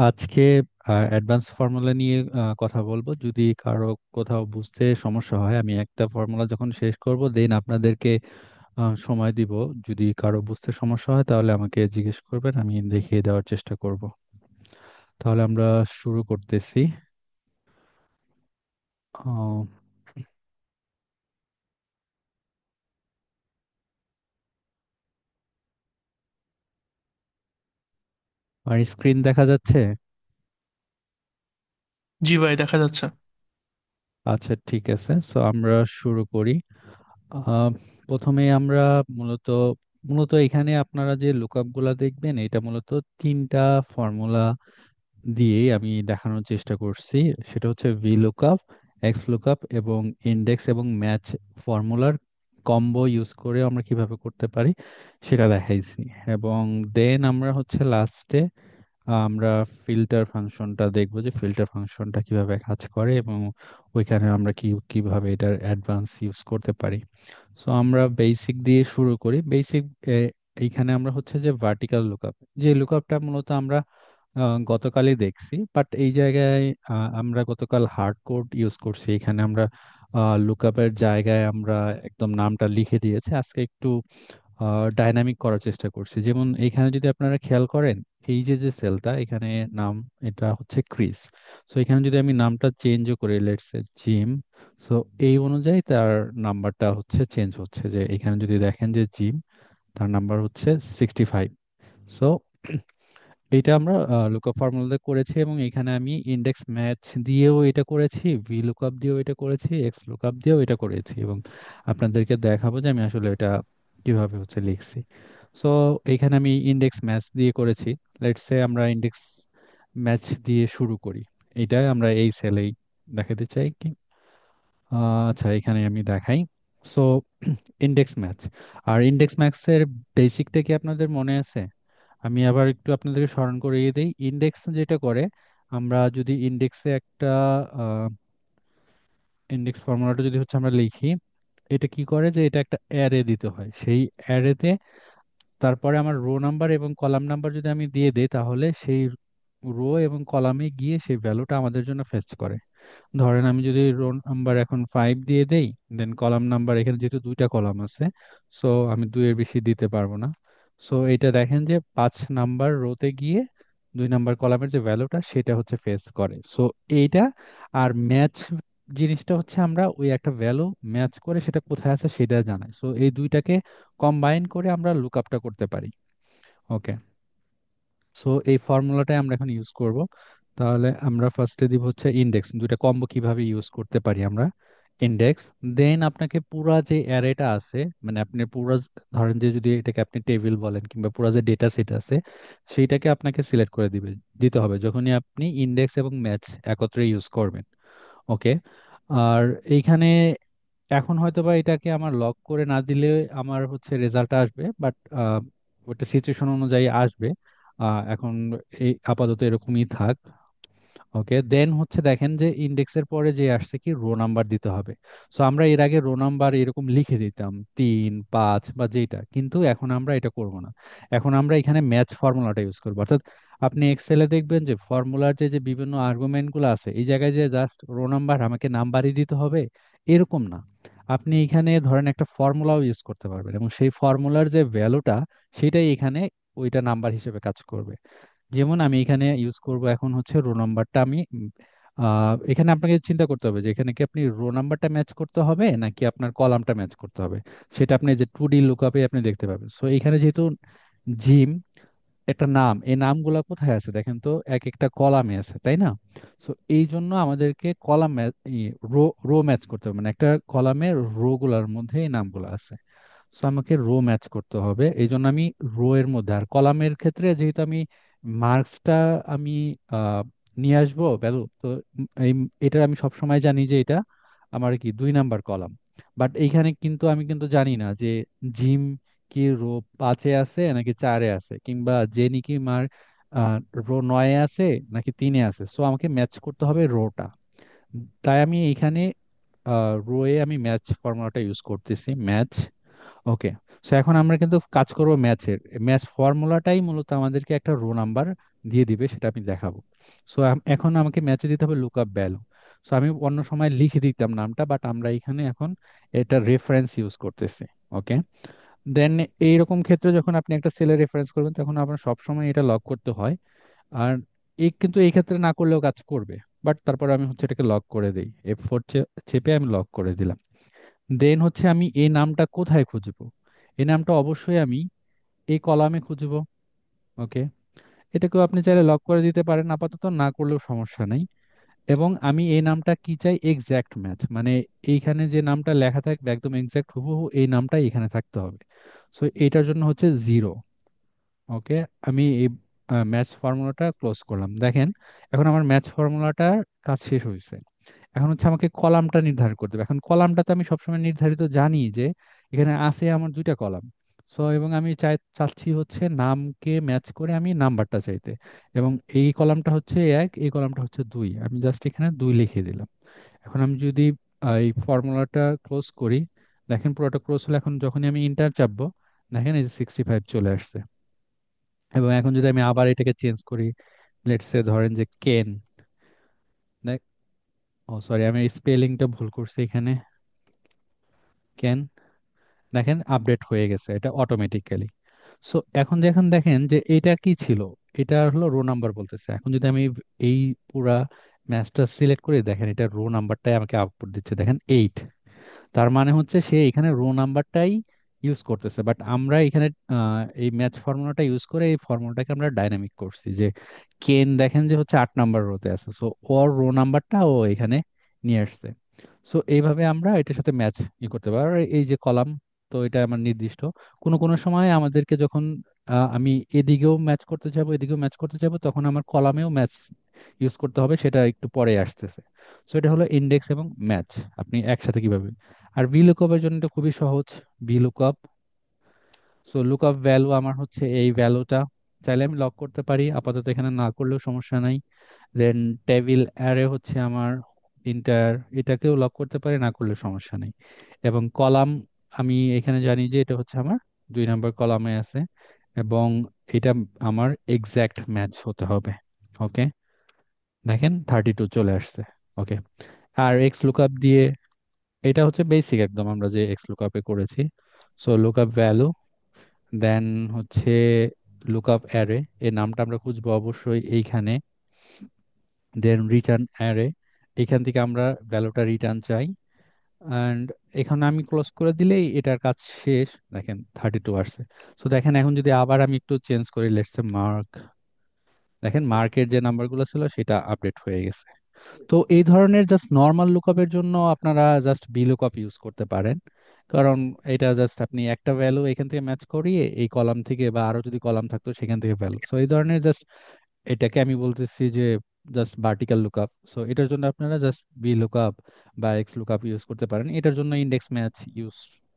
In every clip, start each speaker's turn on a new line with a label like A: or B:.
A: আজকে advance formula নিয়ে কথা বলবো। যদি কারো কোথাও বুঝতে সমস্যা হয়, আমি একটা ফর্মুলা যখন শেষ করব দেন আপনাদেরকে সময় দিব। যদি কারো বুঝতে সমস্যা হয় তাহলে আমাকে জিজ্ঞেস করবেন, আমি দেখিয়ে দেওয়ার চেষ্টা করব। তাহলে আমরা শুরু করতেছি। আহ, আর স্ক্রিন দেখা যাচ্ছে?
B: জি ভাই, দেখা যাচ্ছে।
A: আচ্ছা, ঠিক আছে, সো আমরা শুরু করি। আহ, প্রথমে আমরা মূলত মূলত এখানে আপনারা যে লুকআপ গুলা দেখবেন, এটা মূলত তিনটা ফর্মুলা দিয়েই আমি দেখানোর চেষ্টা করছি। সেটা হচ্ছে ভি লুকআপ, এক্স লুকআপ এবং ইন্ডেক্স এবং ম্যাচ ফর্মুলার কম্বো ইউজ করে আমরা কিভাবে করতে পারি সেটা দেখাইছি। এবং দেন আমরা হচ্ছে লাস্টে আমরা ফিল্টার ফাংশনটা দেখবো, যে ফিল্টার ফাংশনটা কিভাবে কাজ করে এবং ওইখানে আমরা কিভাবে এটার অ্যাডভান্স ইউজ করতে পারি। সো আমরা বেসিক দিয়ে শুরু করি। বেসিক এইখানে আমরা হচ্ছে যে ভার্টিক্যাল লুকআপ, যে লুকআপটা মূলত আমরা গতকালই দেখছি, বাট এই জায়গায় আমরা গতকাল হার্ড কোড ইউজ করছি। এখানে আমরা লুকআপের জায়গায় আমরা একদম নামটা লিখে দিয়েছি। আজকে একটু ডাইনামিক করার চেষ্টা করছি। যেমন এখানে যদি আপনারা খেয়াল করেন, এই যে যে সেলটা এখানে নাম, এটা হচ্ছে ক্রিস। সো এখানে যদি আমি নামটা চেঞ্জও করি, লেটস সে জিম, সো এই অনুযায়ী তার নাম্বারটা হচ্ছে চেঞ্জ হচ্ছে। যে এখানে যদি দেখেন যে জিম, তার নাম্বার হচ্ছে 65। সো এটা আমরা লুকআপ ফর্মুলাতে করেছি, এবং এখানে আমি ইন্ডেক্স ম্যাচ দিয়েও এটা করেছি, ভি লুকআপ দিয়েও এটা করেছি, এক্স লুকআপ দিয়েও এটা করেছি, এবং আপনাদেরকে দেখাবো যে আমি আসলে এটা কিভাবে হচ্ছে লিখছি। সো এখানে আমি ইন্ডেক্স ম্যাচ দিয়ে করেছি। লেটস সে আমরা ইন্ডেক্স ম্যাচ দিয়ে শুরু করি। এটা আমরা এই সেলেই দেখাতে চাই কি। আচ্ছা, এখানে আমি দেখাই। সো ইন্ডেক্স ম্যাচ, আর ইন্ডেক্স ম্যাথসের বেসিকটা কি আপনাদের মনে আছে? আমি আবার একটু আপনাদেরকে স্মরণ করিয়ে দিই। ইন্ডেক্স যেটা করে, আমরা যদি ইন্ডেক্সে একটা ইন্ডেক্স ফর্মুলাটা যদি হচ্ছে আমরা লিখি, এটা কি করে যে এটা একটা অ্যারে দিতে হয়। সেই অ্যারেতে তারপরে আমার রো নাম্বার এবং কলাম নাম্বার যদি আমি দিয়ে দিই, তাহলে সেই রো এবং কলামে গিয়ে সেই ভ্যালুটা আমাদের জন্য ফেচ করে। ধরেন আমি যদি রো নাম্বার এখন 5 দিয়ে দেই, দেন কলাম নাম্বার, এখানে যেহেতু দুইটা কলাম আছে, সো আমি দুইয়ের বেশি দিতে পারবো না। সো এটা দেখেন যে 5 নাম্বার রোতে গিয়ে 2 নাম্বার কলামের যে ভ্যালুটা সেটা হচ্ছে ফেস করে। সো এইটা। আর ম্যাচ জিনিসটা হচ্ছে আমরা ওই একটা ভ্যালু ম্যাচ করে সেটা কোথায় আছে সেটা জানাই। সো এই দুইটাকে কম্বাইন করে আমরা লুকআপটা করতে পারি। ওকে, সো এই ফর্মুলাটাই আমরা এখন ইউজ করব। তাহলে আমরা ফার্স্টে দিব হচ্ছে ইন্ডেক্স, দুইটা কম্বো কিভাবে ইউজ করতে পারি আমরা। ইন্ডেক্স, দেন আপনাকে পুরা যে অ্যারেটা আছে, মানে আপনি পুরা ধরেন যে যদি এটাকে আপনি টেবিল বলেন কিংবা পুরা যে ডেটা সেট আছে, সেইটাকে আপনাকে সিলেক্ট করে দিতে হবে যখনই আপনি ইন্ডেক্স এবং ম্যাচ একত্রে ইউজ করবেন। ওকে। আর এইখানে এখন হয়তো বা এটাকে আমার লক করে না দিলে আমার হচ্ছে রেজাল্ট আসবে, বাট ওটা সিচুয়েশন অনুযায়ী আসবে। এখন এই আপাতত এরকমই থাক। ওকে, দেন হচ্ছে দেখেন যে ইন্ডেক্সের পরে যে আসছে কি রো নাম্বার দিতে হবে। সো আমরা এর আগে রো নাম্বার এরকম লিখে দিতাম 3, 5 বা যেটা, কিন্তু এখন আমরা এটা করব না। এখন আমরা এখানে ম্যাচ ফর্মুলাটা ইউজ করবো। অর্থাৎ আপনি এক্সেলে দেখবেন যে ফর্মুলার যে যে বিভিন্ন আর্গুমেন্ট গুলো আছে, এই জায়গায় যে জাস্ট রো নাম্বার আমাকে নাম্বারই দিতে হবে এরকম না। আপনি এখানে ধরেন একটা ফর্মুলাও ইউজ করতে পারবেন, এবং সেই ফর্মুলার যে ভ্যালুটা সেটাই এখানে ওইটা নাম্বার হিসেবে কাজ করবে। যেমন আমি এখানে ইউজ করব এখন হচ্ছে রো নাম্বারটা আমি এখানে আপনাকে চিন্তা করতে হবে যে এখানে কি আপনি রো নাম্বারটা ম্যাচ করতে হবে নাকি আপনার কলামটা ম্যাচ করতে হবে। সেটা আপনি যে 2D লুকআপে আপনি দেখতে পাবেন। সো এখানে যেহেতু জিম একটা নাম, এই নামগুলা কোথায় আছে দেখেন তো, এক একটা কলামে আছে, তাই না? সো এই জন্য আমাদেরকে কলাম রো রো ম্যাচ করতে হবে, মানে একটা কলামের রো গুলার মধ্যে এই নামগুলো আছে। সো আমাকে রো ম্যাচ করতে হবে, এই জন্য আমি রো এর মধ্যে, আর কলামের ক্ষেত্রে যেহেতু আমি মার্কসটা আমি আহ, নিয়ে আসবো ভ্যালু, তো এই এটা আমি সব সময় জানি যে এটা আমার কি 2 নাম্বার কলাম। বাট এইখানে কিন্তু আমি কিন্তু জানি না যে জিম কি রো 5-এ আছে নাকি 4-এ আছে, কিংবা জেনি কি মার রো 9-এ আছে নাকি 3-এ আছে। সো আমাকে ম্যাচ করতে হবে রোটা। তাই আমি এখানে রো এ আমি ম্যাচ ফর্মুলাটা ইউজ করতেছি, ম্যাচ। ওকে। সো এখন আমরা কিন্তু কাজ করব ম্যাচের। ম্যাচ ফর্মুলাটাই মূলত আমাদেরকে একটা রো নাম্বার দিয়ে দিবে, সেটা আমি দেখাবো। সো এখন আমাকে ম্যাচে দিতে হবে লুক আপ ভ্যালু। সো আমি অন্য সময় লিখে দিতাম নামটা, বাট আমরা এখানে এখন এটা রেফারেন্স ইউজ করতেছি। ওকে। দেন এইরকম ক্ষেত্রে যখন আপনি একটা সেলের রেফারেন্স করবেন তখন আপনার সবসময় এটা লক করতে হয়। আর কিন্তু এই ক্ষেত্রে না করলেও কাজ করবে, বাট তারপর আমি হচ্ছে এটাকে লক করে দিই, F4 চেপে আমি লক করে দিলাম। দেন হচ্ছে আমি এই নামটা কোথায় খুঁজবো? এই নামটা অবশ্যই আমি এই কলামে খুঁজবো। ওকে। এটাকেও আপনি চাইলে লক করে দিতে পারেন, আপাতত না করলেও সমস্যা নেই। এবং আমি এই নামটা কি চাই, এক্স্যাক্ট ম্যাচ, মানে এইখানে যে নামটা লেখা থাকবে একদম এক্স্যাক্ট হুবহু এই নামটাই এখানে থাকতে হবে। সো এটার জন্য হচ্ছে 0। ওকে। আমি এই ম্যাচ ফর্মুলাটা ক্লোজ করলাম, দেখেন এখন আমার ম্যাচ ফর্মুলাটার কাজ শেষ হয়েছে। এখন হচ্ছে আমাকে কলামটা নির্ধারণ করতে হবে। এখন কলামটা তো আমি সবসময় নির্ধারিত জানি যে এখানে আছে আমার দুইটা কলাম। সো এবং আমি চাচ্ছি হচ্ছে নামকে ম্যাচ করে আমি নাম্বারটা চাইতে। এবং এই কলামটা হচ্ছে 1, এই কলামটা হচ্ছে 2, আমি জাস্ট এখানে 2 লিখে দিলাম। এখন আমি যদি এই ফর্মুলাটা ক্লোজ করি, দেখেন পুরোটা ক্লোজ হলে এখন যখনই আমি ইন্টার চাপবো, দেখেন এই যে 65 চলে আসছে। এবং এখন যদি আমি আবার এটাকে চেঞ্জ করি, লেটস সে ধরেন যে কেন, ও সরি আমি স্পেলিংটা ভুল করছি এখানে, কেন, দেখেন আপডেট হয়ে গেছে এটা অটোমেটিক্যালি। সো এখন যখন দেখেন যে এটা কি ছিল, এটা হলো রো নাম্বার বলতেছে। এখন যদি আমি এই পুরা ম্যাচটা সিলেক্ট করে দেখেন, এটা রো নাম্বারটাই আমাকে আউটপুট দিচ্ছে, দেখেন 8। তার মানে হচ্ছে সে এখানে রো নাম্বারটাই ইউজ করতেছে, বাট আমরা এখানে এই ম্যাচ ফর্মুলাটা ইউজ করে এই ফর্মুলাটাকে আমরা ডাইনামিক করছি যে কেন দেখেন যে হচ্ছে 8 নাম্বার রোতে আছে, সো ওর রো নাম্বারটা ও এখানে নিয়ে আসছে। সো এইভাবে আমরা এটার সাথে ম্যাচ করতে পারি। আর এই যে কলাম, তো এটা আমার নির্দিষ্ট কোনো কোনো সময় আমাদেরকে যখন আমি এদিকেও ম্যাচ করতে চাইবো এদিকেও ম্যাচ করতে চাইবো, তখন আমার কলামেও ম্যাচ ইউজ করতে হবে, সেটা একটু পরে আসতেছে। সো এটা হলো ইন্ডেক্স এবং ম্যাচ, আপনি একসাথে কিভাবে। আর ভি লুকআপের জন্য এটা খুবই সহজ। V lookup, so lookup value আমার হচ্ছে এই ভ্যালুটা, চাইলে আমি লক করতে পারি, আপাতত এখানে না করলেও সমস্যা নাই। দেন টেবিল অ্যারে হচ্ছে আমার ইন্টার, এটাকেও লক করতে পারি, না করলে সমস্যা নেই। এবং কলাম, আমি এখানে জানি যে এটা হচ্ছে আমার 2 নম্বর কলামে আছে, এবং এটা আমার এক্সাক্ট ম্যাচ হতে হবে। ওকে। দেখেন 32 চলে আসছে। ওকে। আর এক্স লুকআপ দিয়ে, এটা হচ্ছে বেসিক একদম আমরা যে এক্স লুকআপে করেছি। সো লুকআপ ভ্যালু, দেন হচ্ছে লুকআপ অ্যারে, এর নামটা আমরা খুঁজবো অবশ্যই এইখানে। দেন রিটার্ন অ্যারে, এখান থেকে আমরা ভ্যালুটা রিটার্ন চাই। অ্যান্ড এখানে আমি ক্লোজ করে দিলেই এটার কাজ শেষ, দেখেন 32 আসছে। সো দেখেন এখন যদি আবার আমি একটু চেঞ্জ করি, লেটস সে মার্ক, দেখেন মার্কের যে নাম্বারগুলো ছিল সেটা আপডেট হয়ে গেছে। তো এই ধরনের জাস্ট নর্মাল লুকআপের জন্য আপনারা জাস্ট বি লুকআপ ইউজ করতে পারেন। কারণ এটা জাস্ট আপনি একটা ভ্যালু এখান থেকে ম্যাচ করিয়ে এই কলাম থেকে, বা আরো যদি কলাম থাকতো সেখান থেকে ভ্যালু, সো এই ধরনের জাস্ট, এটাকে আমি বলতেছি যে জাস্ট ভার্টিক্যাল লুকআপ। সো এটার জন্য আপনারা জাস্ট বি লুকআপ বা এক্স লুকআপ ইউজ করতে পারেন। এটার জন্য ইন্ডেক্স ম্যাচ ইউজ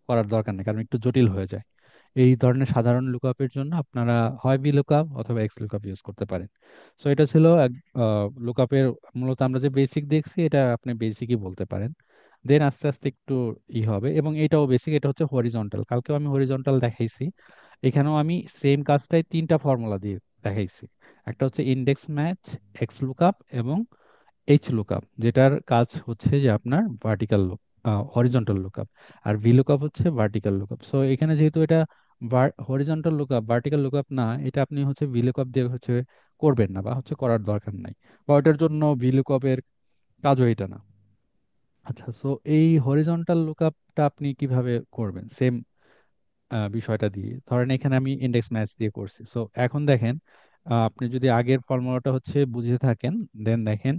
A: করার দরকার নেই, কারণ একটু জটিল হয়ে যায়। এই ধরনের সাধারণ লুকআপের জন্য আপনারা হয় বি লুকআপ অথবা এক্স লুকআপ ইউজ করতে পারেন। সো এটা ছিল লুকআপের, মূলত আমরা যে বেসিক দেখছি এটা আপনি বেসিকই বলতে পারেন। দেন আস্তে আস্তে একটু হবে, এবং এটাও বেসিক, এটা হচ্ছে হরিজন্টাল, কালকেও আমি হরিজন্টাল দেখাইছি। এখানেও আমি সেম কাজটাই 3টা ফর্মুলা দিয়ে দেখাইছি। একটা হচ্ছে ইন্ডেক্স ম্যাচ, এক্স লুকআপ এবং এইচ লুকআপ, যেটার কাজ হচ্ছে যে আপনার ভার্টিক্যাল হরিজন্টাল লুকআপ। আর ভি লুকআপ হচ্ছে ভার্টিক্যাল লুকআপ। সো এখানে যেহেতু এটা হরিজন্টাল লুকআপ, ভার্টিক্যাল লুকআপ না, এটা আপনি হচ্ছে ভি লুকআপ দিয়ে হচ্ছে করবেন না, বা হচ্ছে করার দরকার নাই, বা ওটার জন্য ভি লুকআপের কাজও এটা না। আচ্ছা, সো এই হরিজন্টাল লুকআপটা আপনি কিভাবে করবেন? সেম বিষয়টা দিয়ে ধরেন এখানে আমি ইন্ডেক্স ম্যাচ দিয়ে করছি। সো এখন দেখেন, আপনি যদি আগের ফর্মুলাটা হচ্ছে বুঝে থাকেন, দেন দেখেন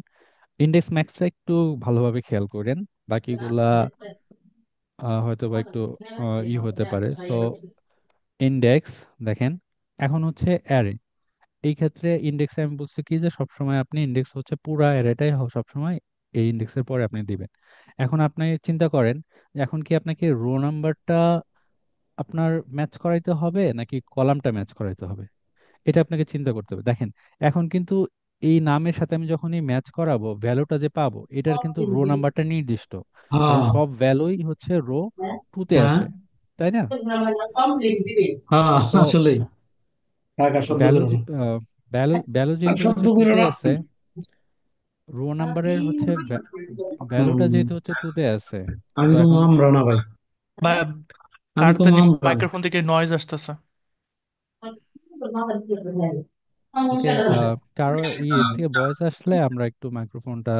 A: ইন্ডেক্স ম্যাক্সটা একটু ভালোভাবে খেয়াল করেন, বাকিগুলা হয়তো বা একটু হতে পারে। সো ইন্ডেক্স, দেখেন এখন হচ্ছে অ্যারে, এই ক্ষেত্রে ইন্ডেক্সে আমি বলছি কি যে সবসময় আপনি ইন্ডেক্স হচ্ছে পুরা অ্যারেটাই সবসময় এই ইন্ডেক্সের পরে আপনি দিবেন। এখন আপনি চিন্তা করেন যে এখন কি আপনাকে রো নাম্বারটা আপনার ম্যাচ করাইতে হবে নাকি কলামটা ম্যাচ করাইতে হবে, এটা আপনাকে চিন্তা করতে হবে। দেখেন এখন কিন্তু এই নামের সাথে আমি যখনই ম্যাচ করাবো, ভ্যালুটা যে পাবো এটার কিন্তু রো নাম্বারটা নির্দিষ্ট, কারণ
B: হ্যাঁ,
A: সব ভ্যালুই হচ্ছে রো টুতে
B: হ্যাঁ,
A: আছে। তাই না?
B: হ্যাঁ,
A: তো
B: আসলেই কাকার শব্দ
A: ভ্যালু
B: করে না।
A: ভ্যালু ভ্যালু
B: আর
A: যেহেতু
B: শব্দ
A: হচ্ছে
B: করে
A: টুতে
B: না।
A: আছে, রো নাম্বারের হচ্ছে ভ্যালুটা
B: হুম,
A: যেহেতু হচ্ছে টুতে আছে,
B: আমি
A: তো
B: কম
A: এখন
B: আমরা না ভাই,
C: ভাই,
B: আমি
C: কার
B: কম
C: জানি
B: আমরা না।
C: মাইক্রোফোন থেকে নয়েজ আসতেছে।
A: ওকে, কারো ইয়ে থেকে ভয়েস আসলে আমরা একটু মাইক্রোফোনটা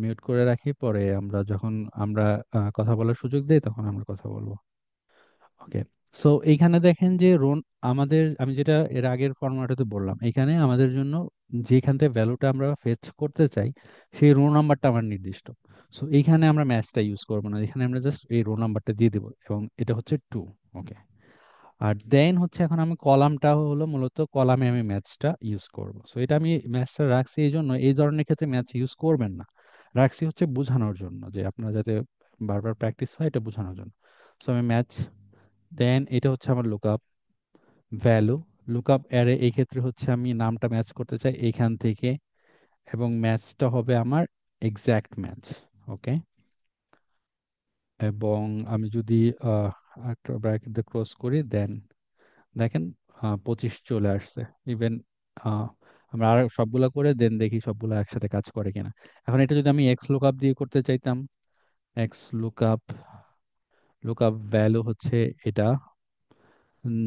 A: মিউট করে রাখি, পরে আমরা যখন আমরা কথা বলার সুযোগ দেই তখন আমরা কথা বলবো। ওকে, সো এইখানে দেখেন যে রোন আমাদের, আমি যেটা এর আগের ফর্মুলাটাতে বললাম, এখানে আমাদের জন্য যেখান থেকে ভ্যালুটা আমরা ফেচ করতে চাই সেই রো নাম্বারটা আমার নির্দিষ্ট। সো এইখানে আমরা ম্যাচটা ইউজ করবো না, এখানে আমরা জাস্ট এই রো নাম্বারটা দিয়ে দেবো এবং এটা হচ্ছে টু। ওকে, আর দেন হচ্ছে এখন আমি কলামটা হলো মূলত কলামে আমি ম্যাথসটা ইউজ করব। সো এটা আমি ম্যাথসটা রাখছি এই জন্য, এই ধরনের ক্ষেত্রে ম্যাথস ইউজ করবেন না, রাখছি হচ্ছে বোঝানোর জন্য, যে আপনার যাতে বারবার প্র্যাকটিস হয়, এটা বোঝানোর জন্য। সো আমি ম্যাথস, দেন এটা হচ্ছে আমার লুকআপ ভ্যালু, লুকআপ অ্যারে, এই ক্ষেত্রে হচ্ছে আমি নামটা ম্যাচ করতে চাই এইখান থেকে, এবং ম্যাচটা হবে আমার এক্স্যাক্ট ম্যাচ। ওকে, এবং আমি যদি আহ, একটা ব্র্যাকেট দিয়ে ক্লোজ করি, দেন দেখেন 25 চলে আসছে। ইভেন আমরা আর সবগুলা করে দেন দেখি সবগুলো একসাথে কাজ করে কিনা। এখন এটা যদি আমি এক্স লুকআপ দিয়ে করতে চাইতাম, এক্স লুকআপ, লুকআপ ভ্যালু হচ্ছে এটা,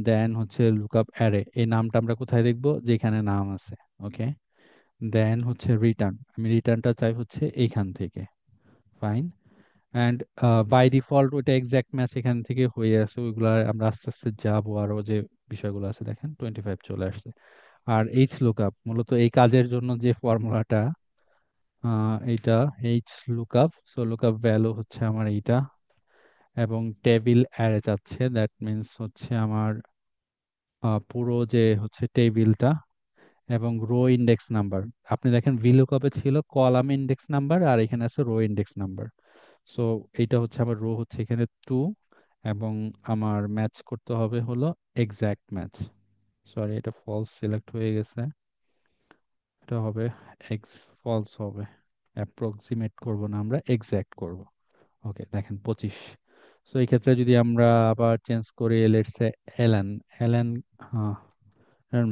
A: দেন হচ্ছে লুকআপ অ্যারে, এই নামটা আমরা কোথায় দেখবো, যেখানে নাম আছে। ওকে, দেন হচ্ছে রিটার্ন, আমি রিটার্নটা চাই হচ্ছে এইখান থেকে। ফাইন, অ্যান্ড বাই ডিফল্ট ওইটা এক্সাক্ট ম্যাচ এখান থেকে হয়ে আসে, ওইগুলো আমরা আস্তে আস্তে যাবো আরো যে বিষয়গুলো আছে। দেখেন 25 চলে আসছে। আর এইচ লুকআপ মূলত এই কাজের জন্য যে ফর্মুলাটা, এইটা H lookup, so lookup value হচ্ছে আমার এইটা, এবং টেবিল অ্যারে চাচ্ছে, দ্যাট মিন্স হচ্ছে আমার পুরো যে হচ্ছে টেবিলটা, এবং রো ইন্ডেক্স নাম্বার। আপনি দেখেন ভি লুকআপে ছিল কলাম ইন্ডেক্স নাম্বার, আর এখানে আছে রো ইন্ডেক্স নাম্বার। সো এইটা হচ্ছে আমার রো হচ্ছে এখানে টু, এবং আমার ম্যাচ করতে হবে হলো এক্সাক্ট ম্যাচ। সরি, এটা ফলস সিলেক্ট হয়ে গেছে, এটা হবে এক্স, ফলস হবে, অ্যাপ্রক্সিমেট করব না, আমরা এক্সাক্ট করব। ওকে, দেখেন 25। সো এই ক্ষেত্রে যদি আমরা আবার চেঞ্জ করি, লেটস সে এলএন, এলএন, হ্যাঁ,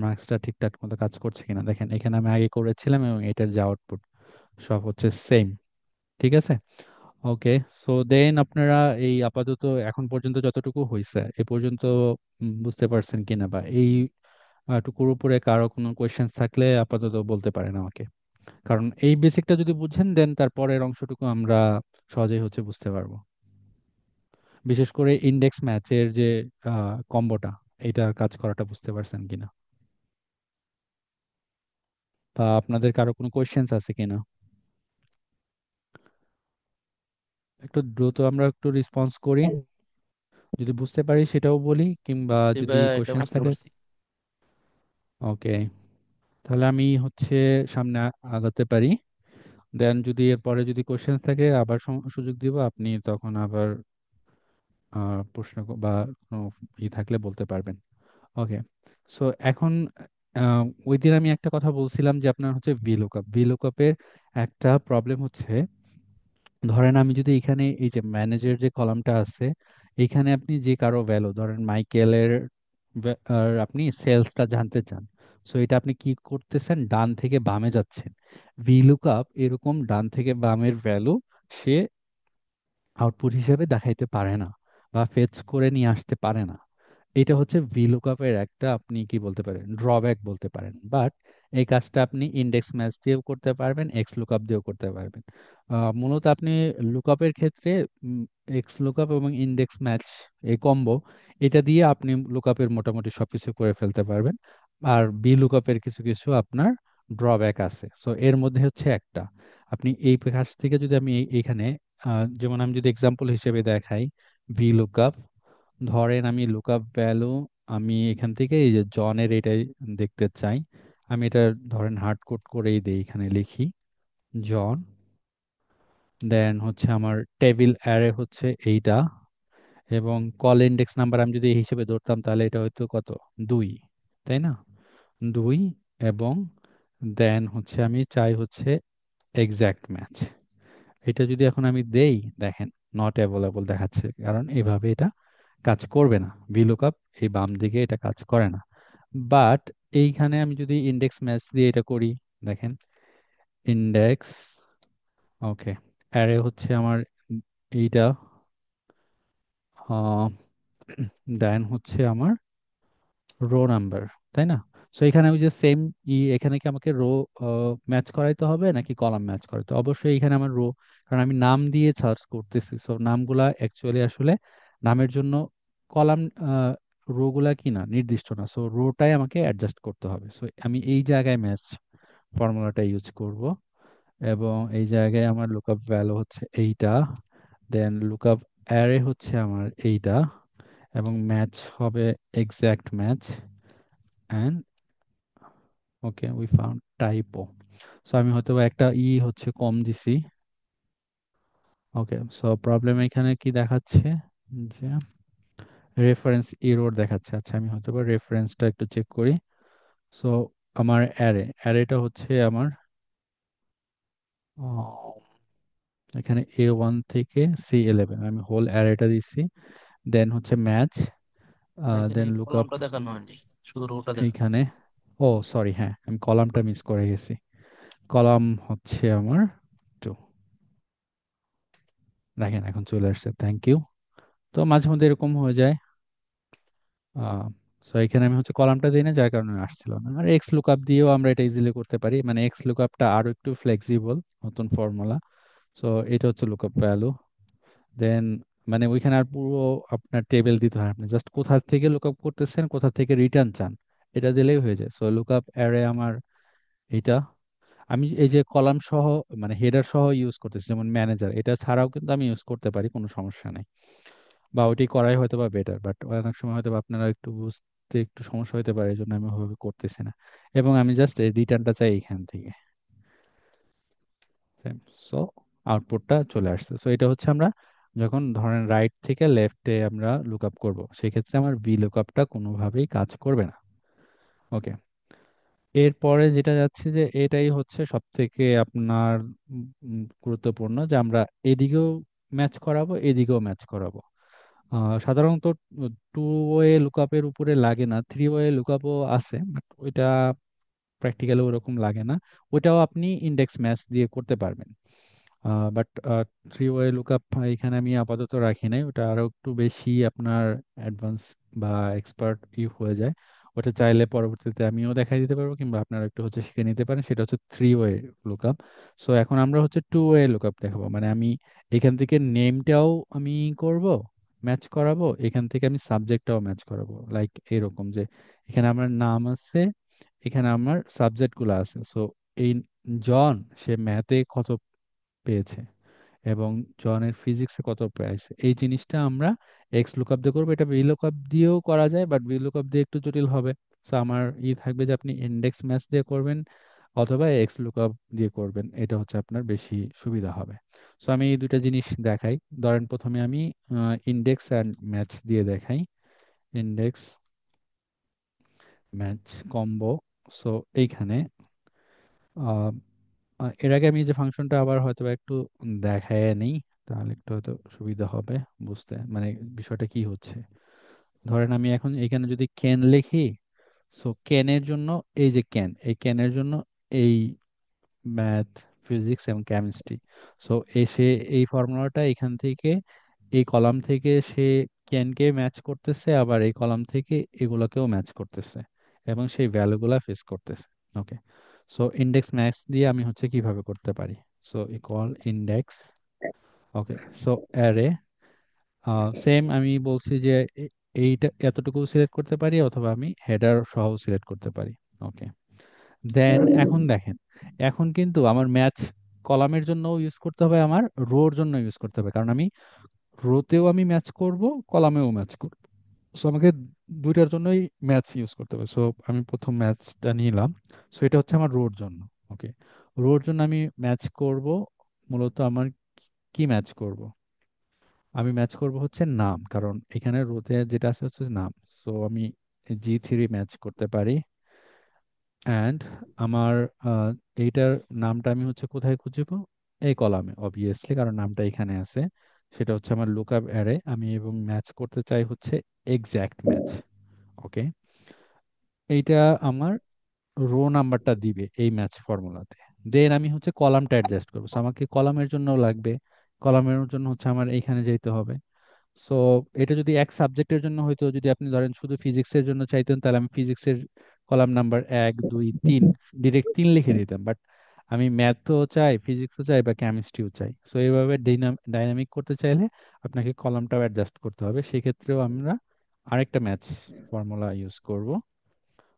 A: মার্কসটা ঠিকঠাক মতো কাজ করছে কিনা দেখেন, এখানে আমি আগে করেছিলাম এবং এটার যে আউটপুট সব হচ্ছে সেম। ঠিক আছে। ওকে, সো দেন আপনারা এই আপাতত এখন পর্যন্ত যতটুকু হয়েছে এ পর্যন্ত বুঝতে পারছেন কিনা, বা এই টুকুর উপরে কারো কোনো কোয়েশ্চেন্স থাকলে আপাতত বলতে পারেন আমাকে। কারণ এই বেসিকটা যদি বুঝেন দেন তারপরের অংশটুকু আমরা সহজেই হচ্ছে বুঝতে পারবো। বিশেষ করে ইন্ডেক্স ম্যাচের যে কম্বোটা, এটার কাজ করাটা বুঝতে পারছেন কিনা, বা আপনাদের কারো কোনো কোয়েশ্চেন্স আছে কিনা। একটু দ্রুত আমরা একটু রেসপন্স করি, যদি বুঝতে পারি সেটাও বলি, কিংবা যদি
C: ভাই, এটা
A: কোয়েশ্চেন্স
C: বুঝতে
A: থাকে।
C: পারছি।
A: ওকে, তাহলে আমি হচ্ছে সামনে আগাতে পারি। দেন যদি এরপরে যদি কোয়েশ্চেন্স থাকে আবার সুযোগ দিব, আপনি তখন আবার প্রশ্ন বা কোনো থাকলে বলতে পারবেন। ওকে, সো এখন ওই দিন আমি একটা কথা বলছিলাম যে আপনার হচ্ছে ভিলুকআপ, ভিলুকআপের একটা প্রবলেম হচ্ছে, ধরেন আমি যদি এখানে এই যে ম্যানেজের যে কলামটা আছে, এখানে আপনি যে কারো ভ্যালু ধরেন মাইকেলের আর আপনি সেলসটা জানতে চান। সো এটা আপনি কি করতেছেন, ডান থেকে বামে যাচ্ছেন। ভিলুকআপ এরকম ডান থেকে বামের ভ্যালু সে আউটপুট হিসেবে দেখাইতে পারে না, বা ফেচ করে নিয়ে আসতে পারে না। এটা হচ্ছে VLOOKUP এর একটা, আপনি কি বলতে পারেন, ড্রব্যাক বলতে পারেন। বাট এই কাজটা আপনি ইন্ডেক্স ম্যাচ দিয়েও করতে পারবেন, এক্স লুকআপ দিয়েও করতে পারবেন। মূলত আপনি লুকআপের ক্ষেত্রে এক্স লুকআপ এবং ইন্ডেক্স ম্যাচ, এই কম্বো, এটা দিয়ে আপনি লুকআপের মোটামুটি সবকিছু করে ফেলতে পারবেন। আর বি লুকআপের কিছু কিছু আপনার ড্রব্যাক আছে, সো এর মধ্যে হচ্ছে একটা, আপনি এই কাজ থেকে যদি আমি এইখানে যেমন আমি যদি এক্সাম্পল হিসেবে দেখাই, ভি লুকআপ, ধরেন আমি লুকআপ ভ্যালু, আমি এখান থেকে এই যে জনের এটাই দেখতে চাই, আমি এটা ধরেন হার্ড কোড করেই দিই, এখানে লিখি জন, দেন হচ্ছে আমার টেবিল অ্যারে হচ্ছে এইটা, এবং কল ইন্ডেক্স নাম্বার আমি যদি এই হিসেবে ধরতাম তাহলে এটা হয়তো কত, 2, তাই না, 2, এবং দেন হচ্ছে আমি চাই হচ্ছে এক্সাক্ট ম্যাচ। এটা যদি এখন আমি দেই, দেখেন নট অ্যাভেলেবল দেখাচ্ছে, কারণ এভাবে এটা কাজ করবে না। ভিলুকআপ এই বাম দিকে এটা কাজ করে না। বাট এইখানে আমি যদি ইন্ডেক্স ম্যাচ দিয়ে এটা করি, দেখেন ইন্ডেক্স, ওকে, অ্যারে হচ্ছে আমার এইটা, দেন হচ্ছে আমার রো নাম্বার, তাই না? সো এখানে ওই যে সেম এখানে কি আমাকে রো ম্যাচ করাইতে হবে নাকি কলাম ম্যাচ করাইতে হবে? অবশ্যই এখানে আমার রো, কারণ আমি নাম দিয়ে সার্চ করতেছি। সো নামগুলা অ্যাকচুয়ালি আসলে নামের জন্য, কলাম রো গুলা কি না নির্দিষ্ট না, সো রোটাই আমাকে অ্যাডজাস্ট করতে হবে। সো আমি এই জায়গায় ম্যাচ ফর্মুলাটা ইউজ করব, এবং এই জায়গায় আমার লুকআপ ভ্যালু হচ্ছে এইটা, দেন লুকআপ অ্যারে হচ্ছে আমার এইটা, এবং ম্যাচ হবে exact match. And okay, we found typo. So আমি হয়তো বা একটা হচ্ছে কম দিছি। ওকে, সো প্রবলেম এখানে কি দেখাচ্ছে যে রেফারেন্স এরর দেখাচ্ছে। আচ্ছা, আমি হয়তো বা রেফারেন্সটা একটু চেক করি। সো আমার অ্যারেটা হচ্ছে আমার আহ, এখানে A1 থেকে C11 আমি হোল অ্যারেটা দিচ্ছি। দেন হচ্ছে ম্যাচ,
C: এখানে
A: দেন লুকআপ
C: কলামটা দেখানো হয়নি, শুধু রোটা দেখানো
A: এইখানে।
C: হয়েছে।
A: ও সরি, হ্যাঁ আমি কলামটা মিস করে গেছি। কলাম হচ্ছে আমার 2। দেখেন এখন চলে আসছে, থ্যাংক ইউ। তো মাঝে মধ্যে এরকম হয়ে যায়। আহ সো এখানে আমি হচ্ছে কলামটা দিই না, যার কারণে আসছিল না। আর এক্স লুকআপ দিয়েও আমরা এটা ইজিলি করতে পারি, মানে এক্স লুকআপটা আরো একটু ফ্লেক্সিবল, নতুন ফর্মুলা। সো এটা হচ্ছে লুকআপ ভ্যালু। দেন মানে ওইখানে আর পুরো আপনার টেবিল দিতে হয়, আপনি জাস্ট কোথা থেকে লুকআপ করতেছেন, কোথা থেকে রিটার্ন চান, এটা দিলেই হয়ে যায়। সো লুকআপ অ্যারে আমার এইটা। আমি এই যে কলাম সহ মানে হেডার সহ ইউজ করতেছি, যেমন ম্যানেজার, এটা ছাড়াও কিন্তু আমি ইউজ করতে পারি, কোনো সমস্যা নেই। বা ওইটি করাই হয়তো বা বেটার, বাট অনেক সময় হয়তো বা আপনারা একটু বুঝতে একটু সমস্যা হতে পারে, এই জন্য আমি ওভাবে করতেছি না। এবং আমি জাস্ট রিটার্নটা চাই এখান থেকে। সো আউটপুটটা চলে আসছে। সো এটা হচ্ছে আমরা যখন ধরেন রাইট থেকে লেফটে আমরা লুকআপ করব, সেই ক্ষেত্রে আমার ভি লুকআপটা কোনোভাবেই কাজ করবে না। ওকে, এরপরে যেটা যাচ্ছে যে এটাই হচ্ছে সব থেকে আপনার গুরুত্বপূর্ণ, যে আমরা এদিকেও ম্যাচ করাবো, এদিকেও ম্যাচ করাবো। সাধারণত টু ওয়ে লুকআপের উপরে লাগে না, থ্রি ওয়ে লুকআপও আছে, বাট ওইটা প্র্যাকটিক্যালি ওরকম লাগে না। ওইটাও আপনি ইন্ডেক্স ম্যাচ দিয়ে করতে পারবেন। বাট থ্রি ওয়ে লুকআপ এখানে আমি আপাতত রাখি নাই, ওটা আরো একটু বেশি আপনার অ্যাডভান্স বা এক্সপার্ট হয়ে যায়। ওটা চাইলে পরবর্তীতে আমিও দেখাই দিতে পারবো, কিংবা আপনারা একটু হচ্ছে শিখে নিতে পারেন। সেটা হচ্ছে থ্রি ওয়ে লুকআপ। সো এখন আমরা হচ্ছে টু ওয়ে লুকআপ দেখাবো, মানে আমি এখান থেকে নেমটাও আমি করব, ম্যাচ করাবো, এখান থেকে আমি সাবজেক্টটাও ম্যাচ করাবো, লাইক এরকম যে এখানে আমার নাম আছে, এখানে আমার সাবজেক্ট গুলো আছে। সো এই জন, সে ম্যাথে কত পেয়েছে এবং জনের ফিজিক্সে কত পেয়েছে, এই জিনিসটা আমরা এক্স লুকআপ দিয়ে করবো। এটা ভি লুকআপ দিয়েও করা যায়, বাট ভি লুকআপ দিয়ে একটু জটিল হবে। তো আমার থাকবে যে আপনি ইন্ডেক্স ম্যাচ দিয়ে করবেন অথবা এক্স লুকআপ দিয়ে করবেন, এটা হচ্ছে আপনার বেশি সুবিধা হবে। সো আমি এই দুইটা জিনিস দেখাই। ধরেন প্রথমে আমি ইন্ডেক্স অ্যান্ড ম্যাচ দিয়ে দেখাই। Index match combo. সো এইখানে এর আগে আমি যে ফাংশনটা আবার হয়তো বা একটু দেখায় নেই, তাহলে একটু হয়তো সুবিধা হবে বুঝতে, মানে বিষয়টা কি হচ্ছে। ধরেন আমি এখন এখানে যদি ক্যান লিখি, সো ক্যানের জন্য এই যে ক্যান, এই ক্যানের জন্য এই ম্যাথ, ফিজিক্স এবং কেমিস্ট্রি। সো এসে এই ফর্মুলাটা এখান থেকে এই কলাম থেকে সে ক্যানকে ম্যাচ করতেছে, আবার এই কলাম থেকে এগুলোকেও ম্যাচ করতেছে, এবং সেই ভ্যালুগুলা ফেস করতেছে। ওকে, সো ইন্ডেক্স ম্যাচ দিয়ে আমি হচ্ছে কিভাবে করতে পারি। সো ইকুয়াল ইন্ডেক্স, ওকে, সো অ্যারে, সেম আমি বলছি যে এইটা এতটুকু সিলেক্ট করতে পারি, অথবা আমি হেডার সহ সিলেক্ট করতে পারি। ওকে, দেন এখন দেখেন, এখন কিন্তু আমার ম্যাচ কলামের জন্য ইউজ করতে হবে, আমার রোর জন্য ইউজ করতে হবে, কারণ আমি রোতেও আমি ম্যাচ করব, কলামেও ম্যাচ করব। সো আমাকে দুইটার জন্যই ম্যাচ ইউজ করতে হবে। সো আমি প্রথম ম্যাচটা নিলাম। সো এটা হচ্ছে আমার রোর জন্য। ওকে, রোর জন্য আমি ম্যাচ করব, মূলত আমার কি ম্যাচ করব, আমি ম্যাচ করব হচ্ছে নাম, কারণ এখানে রোতে যেটা আছে হচ্ছে নাম। সো আমি G3 ম্যাচ করতে পারি। অ্যান্ড আমার আহ, এইটার নামটা আমি হচ্ছে কোথায় খুঁজবো, এই কলামে অবভিয়াসলি, কারণ নামটা এখানে আছে। সেটা হচ্ছে আমার লুকআপ অ্যারে, আমি এবং ম্যাচ করতে চাই হচ্ছে এক্স্যাক্ট ম্যাচ। ওকে, এইটা আমার রো নাম্বারটা দিবে এই ম্যাচ ফর্মুলাতে। দেন আমি হচ্ছে কলামটা অ্যাডজাস্ট করবো। So আমাকে কলামের জন্য লাগবে, কলামের জন্য হচ্ছে আমার এইখানে যেতে হবে। সো এটা যদি এক সাবজেক্টের জন্য হয়তো, যদি আপনি ধরেন শুধু ফিজিক্সের জন্য চাইতেন, তাহলে আমি ফিজিক্সের কলাম নাম্বার 1 2 3 ডিরেক্ট 3 লিখে দিতাম। বাট আমি ম্যাথও চাই, ফিজিক্সও চাই, বা কেমিস্ট্রিও চাই। সো এইভাবে ডাইনামিক করতে চাইলে আপনাকে কলামটাও অ্যাডজাস্ট করতে হবে। সেক্ষেত্রেও আমরা আরেকটা ম্যাথ ফর্মুলা ইউজ করব।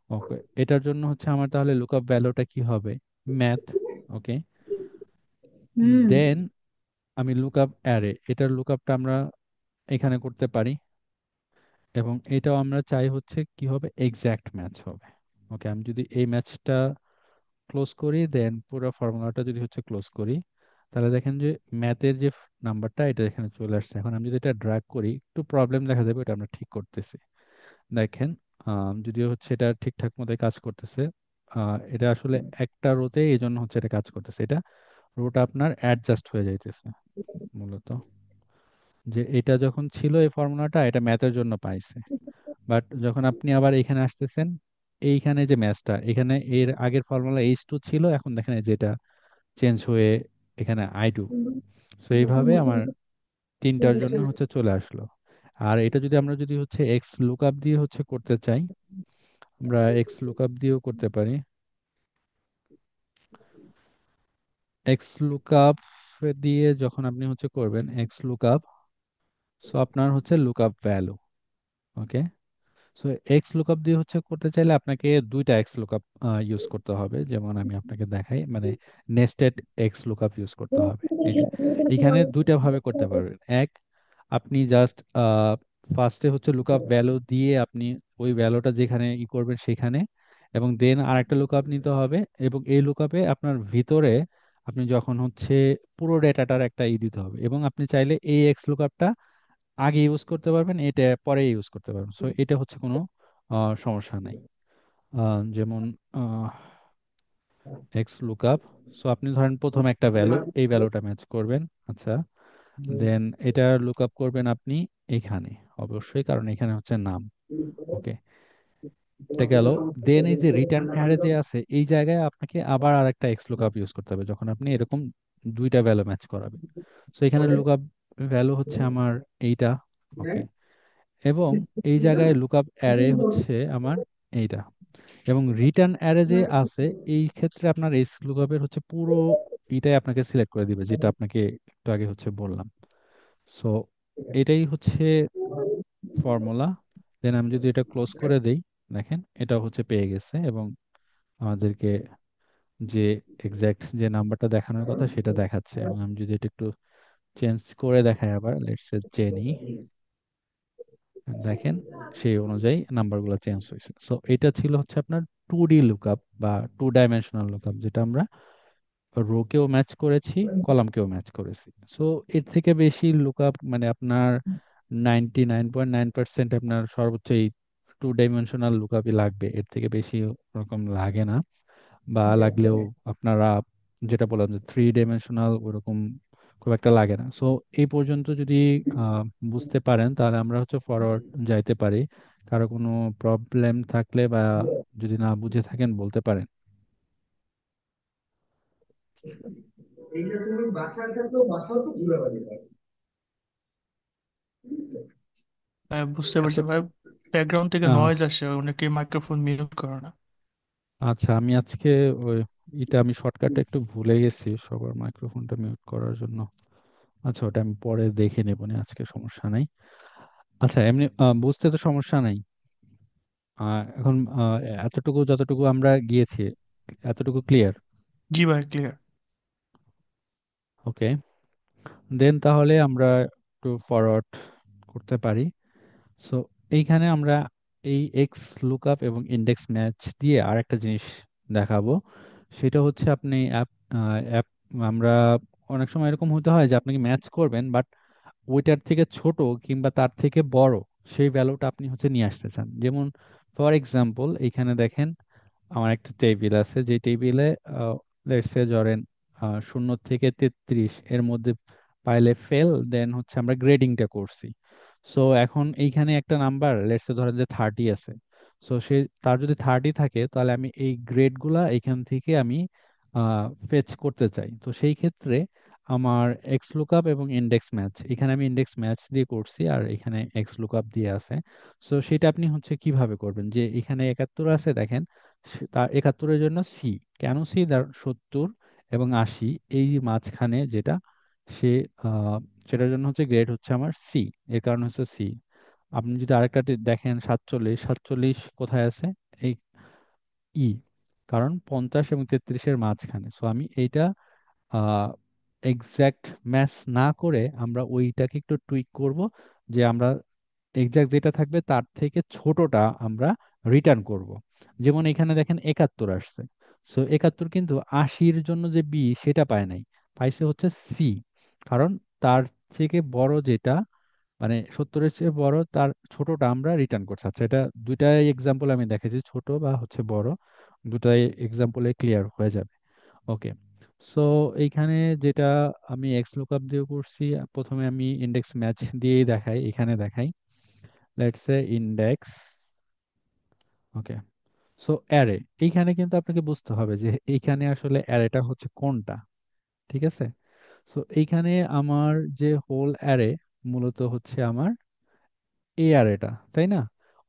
A: ওকে, এটার জন্য হচ্ছে আমার তাহলে লুকআপ ভ্যালুটা কি হবে, ম্যাথ। ওকে, দেন আমি লুকআপ অ্যারে, এটার লুকআপটা আমরা এখানে করতে পারি, এবং এটাও আমরা চাই হচ্ছে কি হবে, এক্স্যাক্ট ম্যাচ হবে। ওকে, আমি যদি এই ম্যাচটা ক্লোজ করি, দেন পুরো ফর্মুলাটা যদি হচ্ছে ক্লোজ করি, তাহলে দেখেন যে ম্যাথের যে নাম্বারটা এটা এখানে চলে আসছে। এখন আমি যদি এটা ড্র্যাগ করি, একটু প্রবলেম দেখা যাবে, এটা আমরা ঠিক করতেছি। দেখেন, যদিও হচ্ছে এটা ঠিকঠাক মতো কাজ করতেছে। এটা আসলে একটা রোতে এই জন্য হচ্ছে এটা কাজ করতেছে, এটা রোটা আপনার অ্যাডজাস্ট হয়ে যাইতেছে মূলত। যে এটা যখন ছিল এই ফর্মুলাটা, এটা ম্যাথের জন্য পাইছে, বাট যখন আপনি আবার এখানে আসতেছেন, এইখানে যে ম্যাচটা, এখানে এর আগের ফর্মুলা H2 ছিল, এখন দেখেন এই যেটা চেঞ্জ হয়ে এখানে I2। সো এইভাবে আমার তিনটার জন্য হচ্ছে চলে আসলো। আর এটা যদি আমরা যদি হচ্ছে এক্স লুকআপ দিয়ে হচ্ছে করতে চাই, আমরা এক্স লুকআপ দিয়েও করতে পারি। এক্স লুকআপ দিয়ে যখন আপনি হচ্ছে করবেন এক্স লুকআপ, সো আপনার হচ্ছে লুকআপ ভ্যালু। ওকে, সো এক্স লুকআপ দিয়ে হচ্ছে করতে চাইলে আপনাকে দুইটা এক্স লুকআপ ইউজ করতে হবে। যেমন আমি আপনাকে দেখাই, মানে নেস্টেড এক্স লুকআপ ইউজ করতে হবে। এই যে এখানে দুইটা ভাবে করতে পারবেন। এক, আপনি জাস্ট ফার্স্টে হচ্ছে লুকআপ ভ্যালু দিয়ে আপনি ওই ভ্যালুটা যেখানে করবেন সেখানে, এবং দেন আরেকটা লুকআপ নিতে হবে, এবং এই লুকআপে আপনার ভিতরে আপনি যখন হচ্ছে পুরো ডেটাটার একটা দিতে হবে, এবং আপনি চাইলে এই এক্স লুকআপটা আগে ইউজ করতে পারবেন, এটা পরে ইউজ করতে পারবেন। সো এটা হচ্ছে কোনো সমস্যা নাই। যেমন এক্স লুকআপ, সো আপনি ধরেন প্রথম একটা ভ্যালু, এই ভ্যালুটা ম্যাচ করবেন। আচ্ছা, দেন এটা লুকআপ করবেন আপনি এখানে, অবশ্যই, কারণ এখানে হচ্ছে নাম। ওকে, এটা গেল। দেন এই যে রিটার্ন অ্যারে যে আছে, এই জায়গায় আপনাকে আবার আরেকটা এক্স লুকআপ ইউজ করতে হবে যখন আপনি এরকম দুইটা ভ্যালু ম্যাচ করাবেন। সো এখানে লুকআপ ভ্যালু হচ্ছে আমার এইটা। ওকে, এবং এই জায়গায় লুকআপ অ্যারে হচ্ছে আমার এইটা, এবং রিটার্ন অ্যারে যে আছে, এই ক্ষেত্রে আপনার এই লুকআপের হচ্ছে পুরো এটাই আপনাকে সিলেক্ট করে দিবে, যেটা আপনাকে একটু আগে হচ্ছে বললাম। সো এটাই হচ্ছে ফর্মুলা। দেন আমি যদি এটা ক্লোজ করে দেই, দেখেন এটা হচ্ছে পেয়ে গেছে, এবং আমাদেরকে যে এক্সাক্ট যে নাম্বারটা দেখানোর কথা সেটা দেখাচ্ছে। এবং আমি যদি এটা একটু চেঞ্জ করে দেখাই, আবার লেটস সে জেনি, দেখেন সেই অনুযায়ী নাম্বারগুলো চেঞ্জ হয়েছে। সো এটা ছিল হচ্ছে আপনার 2D লুকআপ বা 2 ডাইমেনশনাল লুকআপ, যেটা আমরা রোকেও ম্যাচ করেছি, কলামকেও ম্যাচ করেছি। সো এর থেকে বেশি লুকআপ মানে আপনার 99.9% আপনার সর্বোচ্চ এই 2 ডাইমেনশনাল লুকআপই লাগবে, এর থেকে বেশি ওরকম লাগে না। বা লাগলেও আপনারা যেটা বললাম যে 3 ডাইমেনশনাল ওরকম খুব একটা লাগে না। সো এই পর্যন্ত যদি আহ, বুঝতে পারেন, তাহলে আমরা হচ্ছে ফরওয়ার্ড যাইতে পারি। কারো কোনো প্রবলেম থাকলে বা যদি না বুঝে থাকেন বলতে পারেন।
B: এইটা তুমি বাসায় থাকলেও বাসাও তো ঘুরে বেড়াতে
C: ভাই বুঝতে
B: পারো।
C: পারছি ভাই, ব্যাকগ্রাউন্ড থেকে
A: আহ,
C: নয়েজ আসে, অনেকে মাইক্রোফোন মিউট করে না।
A: আচ্ছা, আমি আজকে ওই এটা আমি শর্টকাটে একটু ভুলে গেছি সবার মাইক্রোফোনটা মিউট করার জন্য। আচ্ছা, ওটা আমি পরে দেখে নেবো নি, আজকে সমস্যা নাই। আচ্ছা, এমনি বুঝতে তো সমস্যা নাই। এখন এতটুকু যতটুকু আমরা গিয়েছি, এতটুকু ক্লিয়ার।
C: জি ভাই, ক্লিয়ার।
A: ওকে, দেন তাহলে আমরা একটু ফরওয়ার্ড করতে পারি। সো এইখানে আমরা এই এক্স লুকআপ এবং ইন্ডেক্স ম্যাচ দিয়ে আরেকটা জিনিস দেখাবো। সেটা হচ্ছে আপনি অ্যাপ আমরা অনেক সময় এরকম হতে হয় যে আপনাকে ম্যাচ করবেন, বাট ওইটার থেকে ছোট কিংবা তার থেকে বড় সেই ভ্যালুটা আপনি হচ্ছে নিয়ে আসতে চান। যেমন ফর এক্সাম্পল, এইখানে দেখেন আমার একটা টেবিল আছে, যে টেবিলে লেটস সে ধরেন 0 থেকে 33 এর মধ্যে পাইলে ফেল, দেন হচ্ছে আমরা গ্রেডিংটা করছি। সো এখন এইখানে একটা নাম্বার লেটস সে ধরেন যে 30 আছে। সো সে তার যদি 30 থাকে তাহলে আমি এই গ্রেডগুলা এখান থেকে আমি ফেচ করতে চাই। তো সেই ক্ষেত্রে আমার এক্স লুকআপ এবং ইন্ডেক্স ম্যাচ, এখানে আমি ইন্ডেক্স ম্যাচ দিয়ে করছি আর এখানে এক্স লুকআপ দিয়ে আছে। সো সেটা আপনি হচ্ছে কিভাবে করবেন, যে এখানে 71 আছে দেখেন, তার 71-এর জন্য সি, কেন সি, 70 এবং 80 এই মাঝখানে যেটা, সে আহ, সেটার জন্য হচ্ছে গ্রেড হচ্ছে আমার সি, এর কারণ হচ্ছে সি। আপনি যদি আরেকটা দেখেন 47, 47 কোথায় আছে, এই ই, কারণ 50 এবং 33-এর মাঝখানে। সো আমি এইটা এক্সাক্ট ম্যাচ না করে আমরা ওইটাকে একটু টুইক করব, যে আমরা এক্সাক্ট যেটা থাকবে তার থেকে ছোটটা আমরা রিটার্ন করব। যেমন এখানে দেখেন 71 আসছে। সো 71 কিন্তু 80-র জন্য যে বি সেটা পায় নাই, পাইছে হচ্ছে সি, কারণ তার থেকে বড় যেটা, মানে 70-এর চেয়ে বড় তার ছোটটা আমরা রিটার্ন করছি। আচ্ছা, এটা দুইটাই এক্সাম্পল আমি দেখেছি, ছোট বা হচ্ছে বড়, দুটাই এক্সাম্পলে ক্লিয়ার হয়ে যাবে। ওকে। সো এইখানে যেটা আমি এক্স লুকআপ দিয়ে করছি, প্রথমে আমি ইন্ডেক্স ম্যাচ দিয়েই দেখাই, এখানে দেখাই, let's say index. Okay. So array, এইখানে কিন্তু আপনাকে বুঝতে হবে যে এইখানে আসলে অ্যারেটা হচ্ছে কোনটা। ঠিক আছে। সো এইখানে আমার যে হোল অ্যারে মূলত হচ্ছে আমার এই অ্যারেটা, তাই না?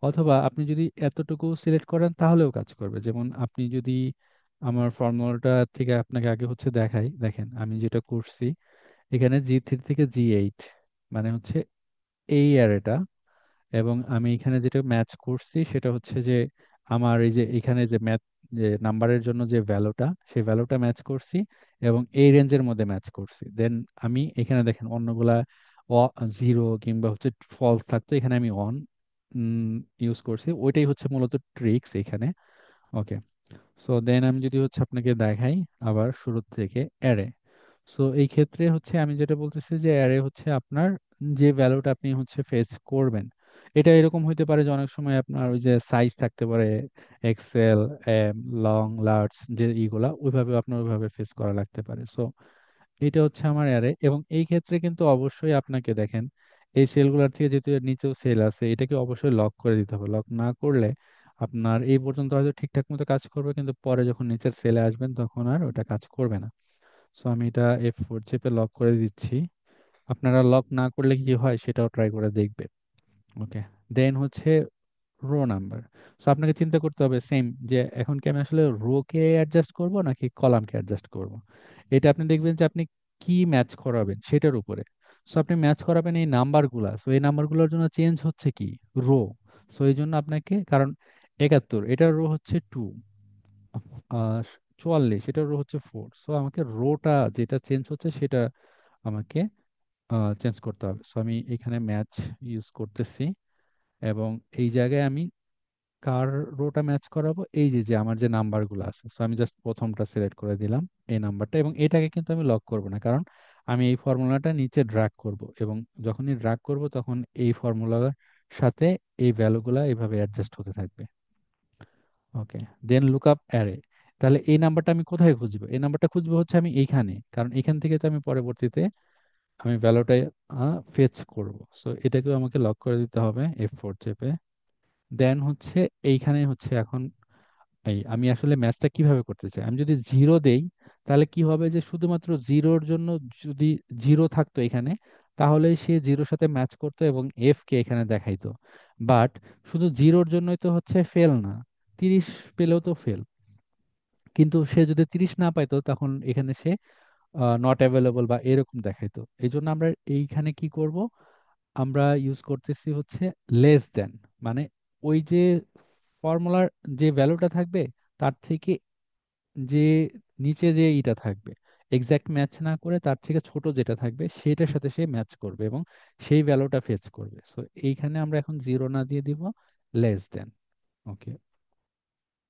A: অথবা আপনি যদি এতটুকু সিলেক্ট করেন তাহলেও কাজ করবে। যেমন আপনি যদি আমার ফর্মুলাটা থেকে আপনাকে আগে হচ্ছে দেখাই, দেখেন আমি যেটা করছি, এখানে G3 থেকে G8 মানে হচ্ছে এই অ্যারেটা, এবং আমি এখানে যেটা ম্যাচ করছি সেটা হচ্ছে যে আমার এই যে এখানে যে ম্যাথ, যে নাম্বারের জন্য যে ভ্যালুটা, সেই ভ্যালুটা ম্যাচ করছি এবং এই রেঞ্জের মধ্যে ম্যাচ করছি। দেন আমি এখানে দেখেন অন্যগুলা জিরো কিংবা হচ্ছে ফলস থাকতো, এখানে আমি অন ইউজ করছি, ওইটাই হচ্ছে মূলত ট্রিক্স এখানে। ওকে। সো দেন আমি যদি হচ্ছে আপনাকে দেখাই আবার শুরু থেকে অ্যারে। সো এই ক্ষেত্রে হচ্ছে আমি যেটা বলতেছি যে অ্যারে হচ্ছে আপনার যে ভ্যালুটা আপনি হচ্ছে ফেচ করবেন, এটা এরকম হইতে পারে যে অনেক সময় আপনার ওই যে সাইজ থাকতে পারে, এক্সেল, এম, লং, লার্জ, যে ইগুলা ওইভাবে আপনার ওইভাবে ফেচ করা লাগতে পারে। সো এটা হচ্ছে আমার অ্যারে, এবং এই ক্ষেত্রে কিন্তু অবশ্যই আপনাকে দেখেন এই সেলগুলোর থেকে যেহেতু এর নিচেও সেল আছে, এটাকে অবশ্যই লক করে দিতে হবে। লক না করলে আপনার এই পর্যন্ত হয়তো ঠিকঠাক মতো কাজ করবে, কিন্তু পরে যখন নিচের সেলে আসবেন তখন আর ওটা কাজ করবে না। সো আমি এটা F4 চেপে লক করে দিচ্ছি। আপনারা লক না করলে কি হয় সেটাও ট্রাই করে দেখবেন। ওকে। দেন হচ্ছে রো নাম্বার। সো আপনাকে চিন্তা করতে হবে সেম, যে এখন কি আমি আসলে রো কে অ্যাডজাস্ট করব নাকি কলামকে অ্যাডজাস্ট করব। এটা আপনি দেখবেন যে আপনি কি ম্যাচ করাবেন সেটার উপরে। সো আপনি ম্যাচ করাবেন এই নাম্বারগুলা, সো এই নাম্বারগুলোর জন্য চেঞ্জ হচ্ছে কি, রো। সো এই জন্য আপনাকে, কারণ 71 এটার রো হচ্ছে 2, 44 এটার রো হচ্ছে 4, সো আমাকে রোটা যেটা চেঞ্জ হচ্ছে সেটা আমাকে চেঞ্জ করতে হবে। সো আমি এখানে ম্যাচ ইউজ করতেছি, এবং এই জায়গায় আমি কার রোটা ম্যাচ করাবো, এই যে যে আমার যে নাম্বারগুলো আছে, সো আমি জাস্ট প্রথমটা সিলেক্ট করে দিলাম এই নাম্বারটা, এবং এটাকে কিন্তু আমি লক করব না, কারণ আমি এই ফর্মুলাটা নিচে ড্র্যাগ করব, এবং যখনই ড্র্যাগ করব তখন এই ফর্মুলার সাথে এই ভ্যালুগুলা এইভাবে অ্যাডজাস্ট হতে থাকবে। ওকে। দেন লুক আপ অ্যারে। তাহলে এই নাম্বারটা আমি কোথায় খুঁজবো, এই নাম্বারটা খুঁজবো হচ্ছে আমি এইখানে, কারণ এখান থেকে তো আমি পরবর্তীতে আমি ভ্যালুটা ফেচ করব। সো এটাকেও আমাকে লক করে দিতে হবে F4 চেপে। দেন হচ্ছে এইখানে হচ্ছে এখন এই আমি আসলে ম্যাচটা কিভাবে করতে চাই, আমি যদি জিরো দেই তাহলে কি হবে, যে শুধুমাত্র জিরোর জন্য যদি জিরো থাকতো এখানে, তাহলে সে জিরোর সাথে ম্যাচ করতো এবং এফ কে এখানে দেখাইতো। বাট শুধু জিরোর জন্যই তো হচ্ছে ফেল না, 30 পেলেও তো ফেল, কিন্তু সে যদি 30 না পাইতো তখন এখানে সে নট অ্যাভেলেবল বা এরকম দেখাইতো। এই জন্য আমরা এইখানে কি করব, আমরা ইউজ করতেছি হচ্ছে লেস দেন, মানে ওই যে ফর্মুলার যে ভ্যালুটা থাকবে তার থেকে যে নিচে যে ইটা থাকবে, এক্সাক্ট ম্যাচ না করে তার থেকে ছোট যেটা থাকবে সেটার সাথে সে ম্যাচ করবে এবং সেই ভ্যালুটা ফেচ করবে। সো এইখানে আমরা এখন জিরো না দিয়ে দিব লেস দেন। ওকে।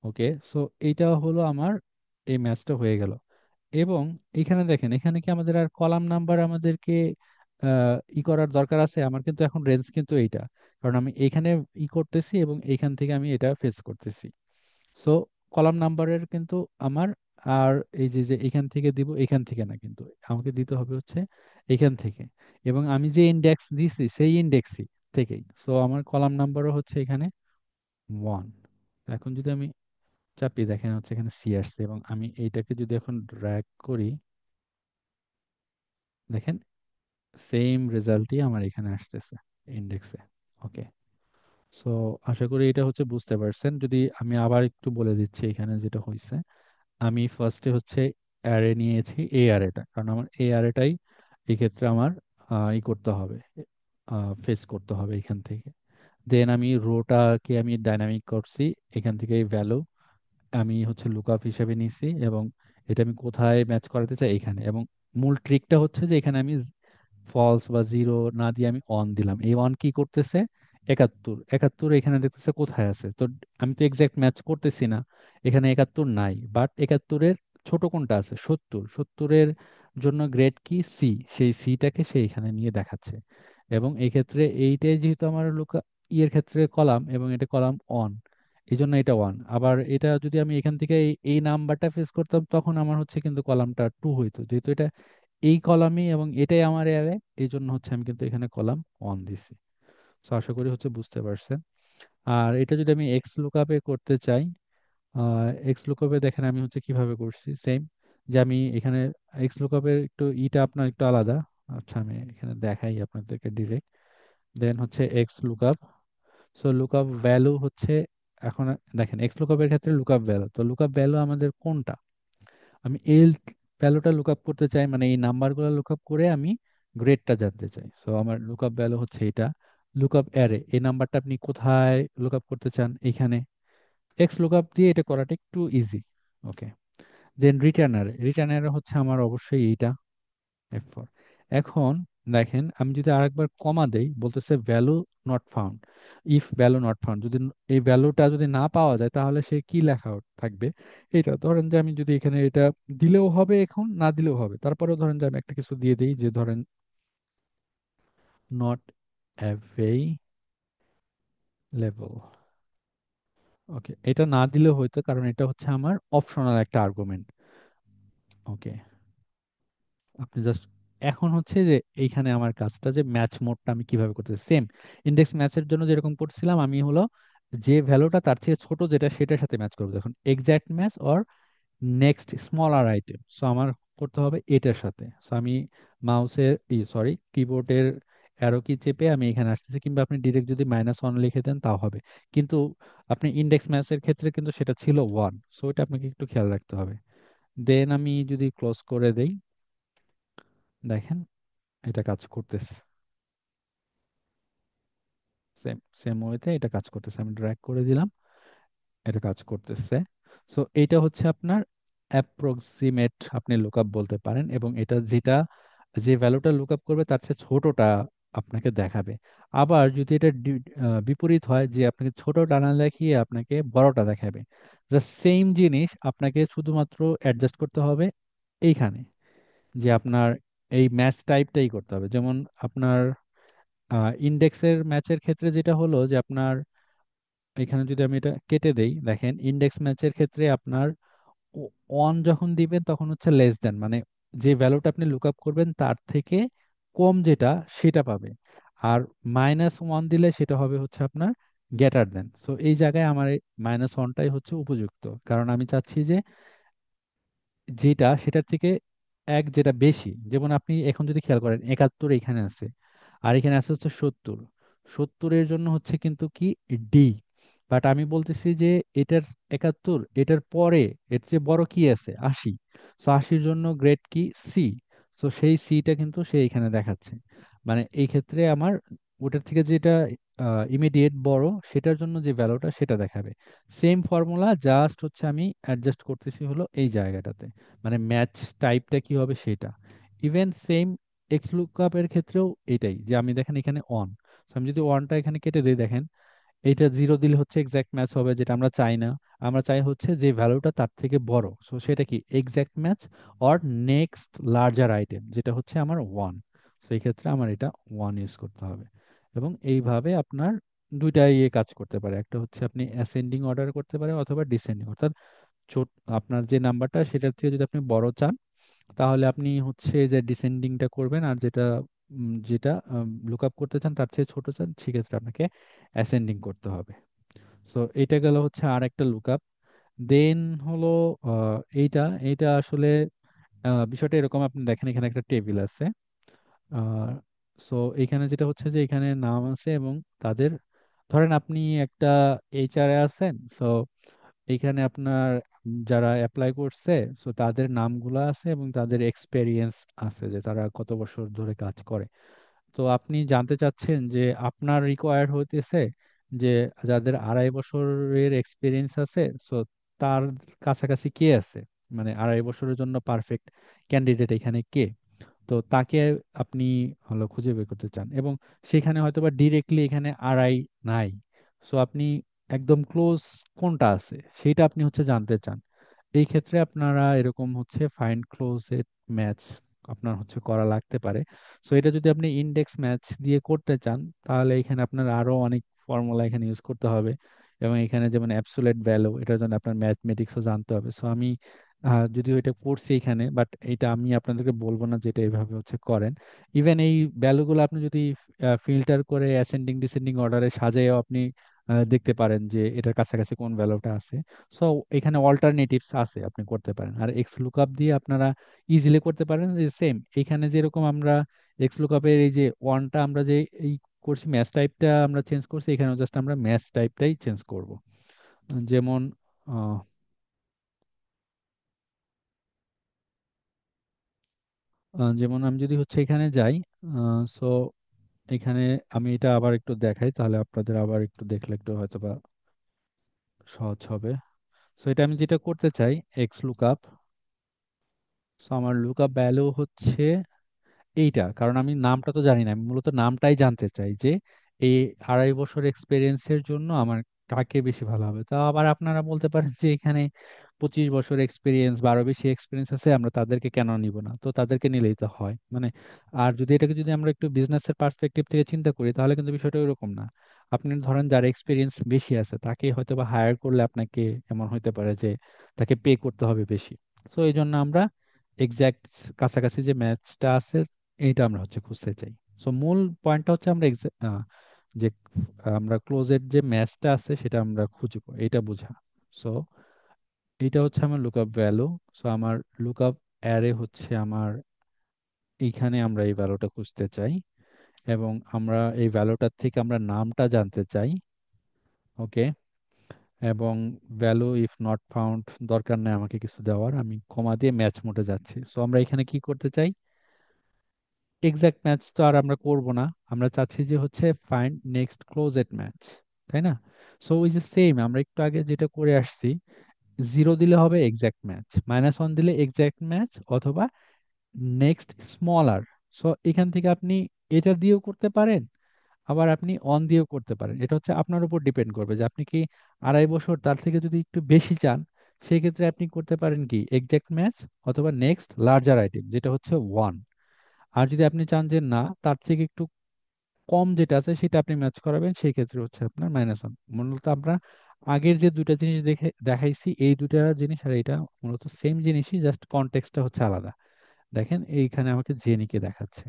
A: ওকে। সো এইটা হলো আমার, এই ম্যাচটা হয়ে গেল। এবং এখানে দেখেন, এখানে কি আমাদের আর কলাম নাম্বার আমাদেরকে ই করার দরকার আছে? আমার কিন্তু এখন রেঞ্জ কিন্তু এইটা, কারণ আমি এখানে ই করতেছি এবং এইখান থেকে আমি এটা ফেস করতেছি। সো কলাম নাম্বারের কিন্তু আমার আর এই যে যে এখান থেকে দিব, এখান থেকে না, কিন্তু আমাকে দিতে হবে হচ্ছে এখান থেকে, এবং আমি যে ইন্ডেক্স দিছি সেই ইন্ডেক্সই থেকেই। সো আমার কলাম নাম্বারও হচ্ছে এখানে 1। এখন যদি আমি চাপিয়ে দেখেন হচ্ছে এখানে সি আসছে, এবং আমি এইটাকে যদি এখন ড্র্যাগ করি, দেখেন সেম রেজাল্টই আমার এখানে আসতেছে ইন্ডেক্সে। ওকে। সো আশা করি এটা হচ্ছে বুঝতে পারছেন। যদি আমি আবার একটু বলে দিচ্ছি এখানে যেটা হয়েছে, আমি ফার্স্টে হচ্ছে অ্যারে নিয়েছি, এই অ্যারেটা, কারণ আমার এই অ্যারেটাই এই ক্ষেত্রে আমার ই করতে হবে, ফেস করতে হবে এখান থেকে। দেন আমি রোটাকে আমি ডাইনামিক করছি, এখান থেকে ভ্যালু আমি হচ্ছে লুকআপ হিসেবে নিছি, এবং এটা আমি কোথায় ম্যাচ করাতে চাই এখানে। এবং মূল ট্রিকটা হচ্ছে যে এখানে আমি ফলস বা জিরো না দিয়ে আমি অন দিলাম। এই অন কি করতেছে, 71, 71 এখানে দেখতেছে কোথায় আছে, তো আমি তো এক্সাক্ট ম্যাচ করতেছি না, এখানে 71 নাই, বাট 71-এর ছোট কোনটা আছে, 70, 70-এর জন্য গ্রেড কি সি, সেই সিটাকে সে এখানে নিয়ে দেখাচ্ছে। এবং এই ক্ষেত্রে এইটাই যেহেতু আমার লুকা ইয়ের ক্ষেত্রে কলাম, এবং এটা কলাম অন, এই জন্য এটা 1। আবার এটা যদি আমি এখান থেকে এই নাম্বারটা ফেস করতাম, তখন আমার হচ্ছে কিন্তু কলামটা 2 হইতো, যেহেতু এটা এই কলামই এবং এটাই আমার অ্যারে, এই জন্য হচ্ছে আমি কিন্তু এখানে কলাম 1 দিছি। তো আশা করি হচ্ছে বুঝতে পারছেন। আর এটা যদি আমি এক্স লুকআপে করতে চাই, এক্স লুকআপে দেখেন আমি হচ্ছে কিভাবে করছি সেম, যে আমি এখানে এক্স লুকআপের একটু ইটা আপনার একটু আলাদা। আচ্ছা, আমি এখানে দেখাই আপনাদেরকে ডিরেক্ট। দেন হচ্ছে x lookup. So lookup value হচ্ছে, এখন দেখেন এক্স লুকআপের ক্ষেত্রে লুকআপ ভ্যালু, তো লুকআপ ভ্যালু আমাদের কোনটা, আমি এই ভ্যালুটা লুকআপ করতে চাই, মানে এই নাম্বারগুলো লুকআপ করে আমি গ্রেডটা জানতে চাই। সো আমার লুকআপ ভ্যালু হচ্ছে এটা। লুকআপ অ্যারে, এই নাম্বারটা আপনি কোথায় লুকআপ করতে চান, এইখানে। এক্স লুকআপ দিয়ে এটা করাটা একটু ইজি। ওকে। দেন রিটার্নার, রিটার্নার হচ্ছে আমার অবশ্যই এইটা, F4। এখন দেখেন আমি যদি আরেকবার কমা দেই, বলতেছে value not found, if value not found, যদি এই ভ্যালুটা যদি না পাওয়া যায় তাহলে সে কি লেখা থাকবে। এটা ধরেন যে আমি যদি এখানে এটা দিলেও হবে, এখন না দিলেও হবে, তারপরেও ধরেন যে আমি একটা কিছু দিয়ে দিই, যে ধরেন নট অ্যাভেইলেবল। ওকে, এটা না দিলেও হয়তো, কারণ এটা হচ্ছে আমার অপশনাল একটা আর্গুমেন্ট। ওকে, আপনি জাস্ট, এখন হচ্ছে যে এইখানে আমার কাজটা যে ম্যাচ মোডটা আমি কিভাবে করতে, সেম ইন্ডেক্স ম্যাচের জন্য যেরকম করছিলাম, আমি হলো যে ভ্যালুটা তার থেকে ছোট যেটা সেটার সাথে ম্যাচ করবো। দেখুন exact match or next smaller item, so আমার করতে হবে এটার সাথে। সো আমি মাউসের সরি কিবোর্ডের অ্যারো কি চেপে আমি এখানে আসতেছি, কিংবা আপনি ডিরেক্ট যদি -1 লিখে দেন তাও হবে। কিন্তু আপনি ইন্ডেক্স ম্যাচের ক্ষেত্রে কিন্তু সেটা ছিল 1, সো এটা আপনাকে একটু খেয়াল রাখতে হবে। দেন আমি যদি ক্লোজ করে দেই, দেখেন এটা কাজ করতেছে, সেম সেম ওয়েতে এটা কাজ করতেছে। আমি ড্র্যাগ করে দিলাম, এটা কাজ করতেছে। সো এইটা হচ্ছে আপনার অ্যাপ্রক্সিমেট আপনি লুকআপ বলতে পারেন, এবং এটা যেটা যে ভ্যালুটা লুকআপ করবে তার চেয়ে ছোটটা আপনাকে দেখাবে। আবার যদি এটা বিপরীত হয়, যে আপনাকে ছোটটা না দেখিয়ে আপনাকে বড়টা দেখাবে, জাস্ট সেম জিনিস আপনাকে শুধুমাত্র অ্যাডজাস্ট করতে হবে এইখানে, যে আপনার এই ম্যাচ টাইপটাই করতে হবে। যেমন আপনার ইন্ডেক্সের ম্যাচের ক্ষেত্রে যেটা হলো যে আপনার এখানে যদি আমি এটা কেটে দেই, দেখেন ইন্ডেক্স ম্যাচের ক্ষেত্রে আপনার ওয়ান যখন দিবেন তখন হচ্ছে লেস দেন, মানে যে ভ্যালুটা আপনি লুক আপ করবেন তার থেকে কম যেটা সেটা পাবে। আর -1 দিলে সেটা হবে হচ্ছে আপনার গ্রেটার দেন। সো এই জায়গায় আমার -1টাই হচ্ছে উপযুক্ত, কারণ আমি চাচ্ছি যে যেটা সেটার থেকে এক যেটা বেশি। যেমন আপনি এখন যদি খেয়াল করেন 71 এখানে আছে, আর এখানে আছে হচ্ছে 70, 70-এর জন্য হচ্ছে কিন্তু কি ডি, বাট আমি বলতেছি যে এটার 71, এটার পরে এর চেয়ে বড় কি আছে 80, সো 80-র জন্য গ্রেড কি সি, সো সেই সিটা কিন্তু সে এখানে দেখাচ্ছে। মানে এই ক্ষেত্রে আমার ওটার থেকে যেটা ইমিডিয়েট বড় সেটার জন্য যে ভ্যালুটা সেটা দেখাবে। সেম ফর্মুলা, জাস্ট হচ্ছে আমি অ্যাডজাস্ট করতেছি হলো এই জায়গাটাতে, মানে ম্যাচ টাইপটা কি হবে সেটা। ইভেন সেম এক্স লুকআপ এর ক্ষেত্রেও এটাই, যে আমি দেখেন এখানে অন, আমি যদি ওয়ানটা এখানে কেটে দিই, দেখেন এইটা জিরো দিলে হচ্ছে এক্সাক্ট ম্যাচ হবে, যেটা আমরা চাই না। আমরা চাই হচ্ছে যে ভ্যালুটা তার থেকে বড়, সো সেটা কি exact match or next larger item, যেটা হচ্ছে আমার 1। সেই ক্ষেত্রে আমার এটা 1 ইউজ করতে হবে। এবং এইভাবে আপনার দুইটা ইয়ে কাজ করতে পারে, একটা হচ্ছে আপনি অ্যাসেন্ডিং অর্ডার করতে পারে অথবা ডিসেন্ডিং, অর্থাৎ ছোট আপনার যে নাম্বারটা সেটার থেকে যদি আপনি বড় চান তাহলে আপনি হচ্ছে যে ডিসেন্ডিংটা করবেন, আর যেটা লুক আপ করতে চান তার চেয়ে ছোট চান, সেক্ষেত্রে আপনাকে অ্যাসেন্ডিং করতে হবে। সো এটা গেল হচ্ছে আর একটা লুক আপ। দেন হলো এইটা এইটা আসলে বিষয়টা এরকম, আপনি দেখেন এখানে একটা টেবিল আছে। সো এখানে যেটা হচ্ছে যে এখানে নাম আছে এবং তাদের, ধরেন আপনি একটা এইচআরে আছেন, সো এখানে আপনার যারা অ্যাপ্লাই করছে, সো তাদের নামগুলো আছে এবং তাদের এক্সপেরিয়েন্স আছে যে তারা কত বছর ধরে কাজ করে। তো আপনি জানতে চাচ্ছেন যে আপনার রিকোয়ার্ড হইতেছে যে যাদের 2.5 বছরের এক্সপিরিয়েন্স আছে, সো তার কাছাকাছি কে আছে, মানে 2.5 বছরের জন্য পারফেক্ট ক্যান্ডিডেট এখানে কে। তো তাকে আপনি হলো খুঁজে বের করতে চান, এবং সেখানে হয়তো বা ডিরেক্টলি এখানে আড়াই নাই। সো আপনি একদম ক্লোজ কোনটা আছে সেটা আপনি হচ্ছে জানতে চান। এই ক্ষেত্রে আপনারা এরকম হচ্ছে ফাইন্ড ক্লোজেট ম্যাচ আপনার হচ্ছে করা লাগতে পারে। সো এটা যদি আপনি ইন্ডেক্স ম্যাচ দিয়ে করতে চান, তাহলে এখানে আপনার আরো অনেক ফর্মুলা এখানে ইউজ করতে হবে, এবং এখানে যেমন অ্যাবসোলিউট ভ্যালু, এটার জন্য আপনার ম্যাথমেটিক্সও জানতে হবে। সো আমি যদিও এটা করছি এখানে, বাট এটা আমি আপনাদেরকে বলবো না যেটা এইভাবে হচ্ছে করেন। ইভেন এই ভ্যালুগুলো আপনি যদি ফিল্টার করে অ্যাসেন্ডিং ডিসেন্ডিং অর্ডারে সাজাইও আপনি দেখতে পারেন যে এটার কাছাকাছি কোন ভ্যালুটা আছে। সো এখানে অল্টারনেটিভস আছে, আপনি করতে পারেন। আর এক্স লুকআপ দিয়ে আপনারা ইজিলি করতে পারেন যে সেম এখানে যেরকম আমরা এক্স লুকআপের এই যে ওয়ানটা আমরা যে এই করছি, ম্যাচ টাইপটা আমরা চেঞ্জ করছি, এখানে জাস্ট আমরা ম্যাচ টাইপটাই চেঞ্জ করব। যেমন আহ, যেমন আমি যদি হচ্ছে এখানে যাই, সো এখানে আমি এটা আবার একটু দেখাই, তাহলে আপনাদের আবার একটু দেখলে একটু হয়তো বা সহজ হবে। সো এটা আমি যেটা করতে চাই, এক্স লুকআপ। সো আমার লুকআপ ভ্যালু হচ্ছে এইটা, কারণ আমি নামটা তো জানি না, আমি মূলত নামটাই জানতে চাই যে এই 2.5 বছর এক্সপিরিয়েন্সের জন্য আমার কাকে বেশি ভালো হবে। তা আবার আপনারা বলতে পারেন যে এখানে 25 বছর এক্সপিরিয়েন্স বা আরো বেশি এক্সপিরিয়েন্স আছে, আমরা তাদেরকে কেন নিব না, তো তাদেরকে নিলেই তো হয় মানে। আর যদি এটাকে যদি আমরা একটু বিজনেসের পার্সপেক্টিভ থেকে চিন্তা করি, তাহলে কিন্তু বিষয়টা এরকম না। আপনি ধরেন যার এক্সপিরিয়েন্স বেশি আছে তাকে হয়তো বা হায়ার করলে আপনাকে এমন হতে পারে যে তাকে পে করতে হবে বেশি। সো এই জন্য আমরা এক্সাক্ট কাছাকাছি যে ম্যাচটা আছে এইটা আমরা হচ্ছে খুঁজতে চাই। সো মূল পয়েন্টটা হচ্ছে আমরা যে আমরা ক্লোজের যে ম্যাচটা আছে সেটা আমরা খুঁজবো, এটা বোঝা। সো এটা হচ্ছে আমার লুকআপ ভ্যালু। সো আমার লুকআপ অ্যারে হচ্ছে আমার এইখানে আমরা এই ভ্যালুটা খুঁজতে চাই, এবং আমরা এই ভ্যালুটার থেকে আমরা নামটা জানতে চাই। ওকে। এবং ভ্যালু ইফ নট ফাউন্ড, দরকার নেই আমাকে কিছু দেওয়ার, আমি কমা দিয়ে ম্যাচ মোডে যাচ্ছি। সো আমরা এখানে কি করতে চাই, এক্সাক্ট ম্যাচ তো আর আমরা করব না, আমরা চাচ্ছি যে হচ্ছে ফাইন্ড নেক্সট ক্লোজেট ম্যাচ, তাই না? সো ওই যে সেম আমরা একটু আগে যেটা করে আসছি, 0 দিলে হবে এক্সাক্ট ম্যাচ, -1 দিলে এক্সাক্ট ম্যাচ, অথবা নেক্সট স্মলার। সো এখান থেকে আপনি এটা দিয়েও করতে পারেন, আবার আপনি অন দিয়েও করতে পারেন। এটা হচ্ছে আপনার উপর ডিপেন্ড করবে যে আপনি কি 2.5 বছর তার থেকে যদি একটু বেশি চান, সেই ক্ষেত্রে আপনি করতে পারেন কি এক্সাক্ট ম্যাচ, অথবা নেক্সট লার্জার আইটেম যেটা হচ্ছে 1। আর যদি আপনি চান যে না তার থেকে একটু কম যেটা আছে সেটা আপনি ম্যাচ করাবেন, সেই ক্ষেত্রে হচ্ছে আপনার -1। মূলত আমরা আগের যে দুইটা জিনিস দেখাইছি, এই দুইটা জিনিস আর এটা মূলত সেম জিনিসই, জাস্ট কনটেক্সটটা হচ্ছে আলাদা। দেখেন এইখানে আমাকে জেনিকে দেখাচ্ছে,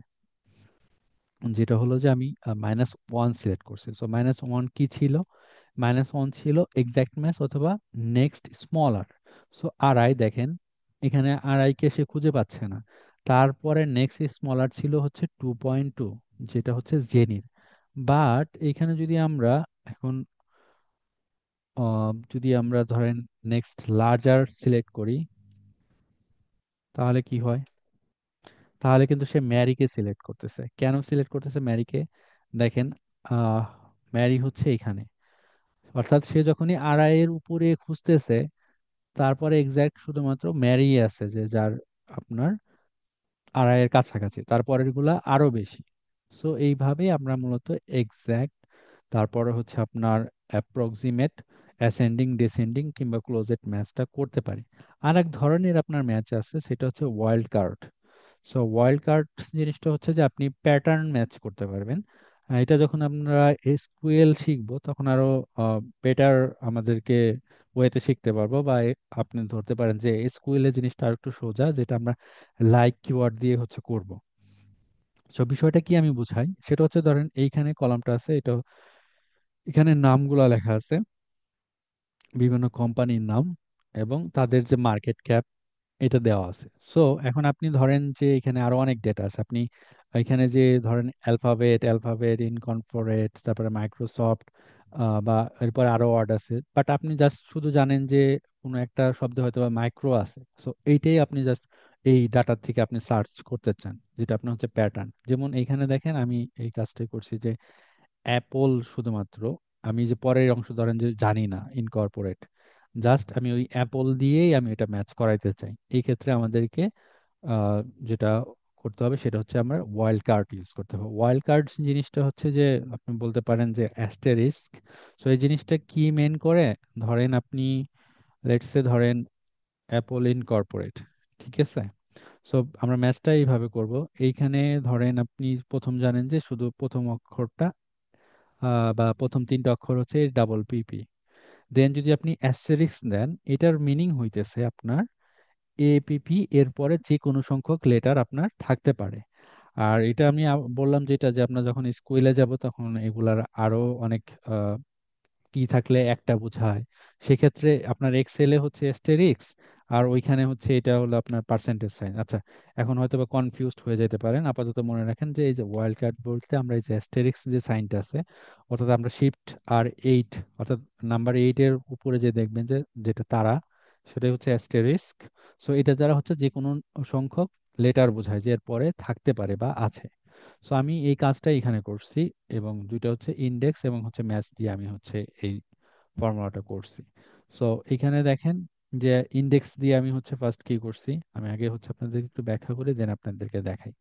A: যেটা হলো যে আমি -1 সিলেক্ট করছি। সো -1 কি ছিল, -1 ছিল এক্সাক্ট ম্যাচ অথবা নেক্সট স্মলার। সো আড়াই, দেখেন এখানে আড়াইকে সে খুঁজে পাচ্ছে না। তারপরে নেক্সট স্মলার ছিল হচ্ছে 2.2, যেটা হচ্ছে জেনির। বাট এখানে যদি আমরা এখন যদি আমরা ধরেন নেক্সট লার্জার সিলেক্ট করি, তাহলে কি হয়, তাহলে কিন্তু সে ম্যারিকে সিলেক্ট করতেছে। কেন সিলেক্ট করতেছে ম্যারিকে, দেখেন আহ ম্যারি হচ্ছে এখানে, অর্থাৎ সে যখনই আড়াইয়ের উপরে খুঁজতেছে, তারপরে এক্সাক্ট শুধুমাত্র ম্যারি আছে যে যার আপনার আড়াইয়ের কাছাকাছি, তারপরের গুলা আরো বেশি। সো এইভাবে আমরা মূলত এক্সাক্ট, তারপরে হচ্ছে আপনার অ্যাপ্রক্সিমেট, অ্যাসেন্ডিং ডিসেন্ডিং কিংবা ক্লোজেট ম্যাচটা করতে পারি। আর এক ধরনের আপনার ম্যাচ আছে, সেটা হচ্ছে wild card. So wild card জিনিসটা হচ্ছে যে আপনি প্যাটার্ন ম্যাচ করতে পারবেন। এটা যখন আমরা এসকিউএল শিখবো তখন আরো বেটার আমাদেরকে ওয়েতে শিখতে পারবো, বা আপনি ধরতে পারেন যে এসকিউএল এর জিনিসটা আর একটু সোজা, যেটা আমরা লাইক কিওয়ার্ড দিয়ে হচ্ছে করব। সো বিষয়টা কি আমি বুঝাই, সেটা হচ্ছে ধরেন এইখানে কলামটা আছে, এটা এখানে নামগুলা লেখা আছে, বিভিন্ন কোম্পানির নাম এবং তাদের যে মার্কেট ক্যাপ এটা দেওয়া আছে। সো এখন আপনি ধরেন যে এখানে আরো অনেক ডেটা আছে, আপনি এখানে যে ধরেন অ্যালফাবেট অ্যালফাবেট ইনকর্পোরেট, তারপরে মাইক্রোসফট, বা এরপর আরো ওয়ার্ড আছে, বাট আপনি জাস্ট শুধু জানেন যে কোনো একটা শব্দে হয়তো বা মাইক্রো আছে। সো এইটাই আপনি জাস্ট এই ডাটার থেকে আপনি সার্চ করতে চান, যেটা আপনার হচ্ছে প্যাটার্ন। যেমন এইখানে দেখেন আমি এই কাজটাই করছি যে অ্যাপল শুধুমাত্র, আমি যে পরের অংশ ধরেন যে জানি না ইনকর্পোরেট, জাস্ট আমি ওই অ্যাপল দিয়েই আমি এটা ম্যাচ করাইতে চাই। এই ক্ষেত্রে আমাদেরকে যেটা করতে হবে সেটা হচ্ছে আমরা ওয়াইল্ড কার্ড ইউজ করতে হবে। ওয়াইল্ড কার্ড জিনিসটা হচ্ছে যে আপনি বলতে পারেন যে অ্যাস্টেরিস্ক। সো এই জিনিসটা কি মেন করে, ধরেন আপনি লেটস সে ধরেন অ্যাপল ইনকর্পোরেট, ঠিক আছে? সো আমরা ম্যাচটা এইভাবে করব। এইখানে ধরেন আপনি প্রথম জানেন যে শুধু প্রথম অক্ষরটা বা প্রথম তিনটা অক্ষর হচ্ছে ডাবল পিপি। দেন যদি আপনি অ্যাস্টেরিক্স দেন, এটার মিনিং হইতেছে আপনার এপিপি এর পরে যে কোনো সংখ্যক লেটার আপনার থাকতে পারে। আর এটা আমি বললাম যেটা, যে আপনার যখন স্কুলে যাব তখন এগুলার আরো অনেক কি থাকলে একটা বোঝায়। সেক্ষেত্রে আপনার এক্সেলে হচ্ছে অ্যাস্টেরিক্স, আর ওইখানে হচ্ছে এটা হলো আপনার পার্সেন্টেজ সাইন। আচ্ছা, এখন হয়তো বা কনফিউজড হয়ে যেতে পারেন, আপাতত মনে রাখেন যে এই যে ওয়াইল্ড কার্ড বলতে আমরা এই যে অ্যাস্টেরিক্স যে সাইনটা আছে, অর্থাৎ আমরা শিফট আর 8, অর্থাৎ নাম্বার 8 এর উপরে যে দেখবেন যে যেটা তারা, সেটাই হচ্ছে অ্যাস্টেরিস্ক। সো এটা দ্বারা হচ্ছে যে কোনো সংখ্যক লেটার বোঝায় যে এর পরে থাকতে পারে বা আছে। সো আমি এই কাজটা এখানে করছি, এবং দুইটা হচ্ছে ইন্ডেক্স এবং হচ্ছে ম্যাচ দিয়ে আমি হচ্ছে এই ফর্মুলাটা করছি। সো এখানে দেখেন যে ইন্ডেক্স দিয়ে আমি হচ্ছে ফার্স্ট কি করছি, আমি আগে হচ্ছে আপনাদেরকে একটু ব্যাখ্যা করে দেন আপনাদেরকে দেখাই।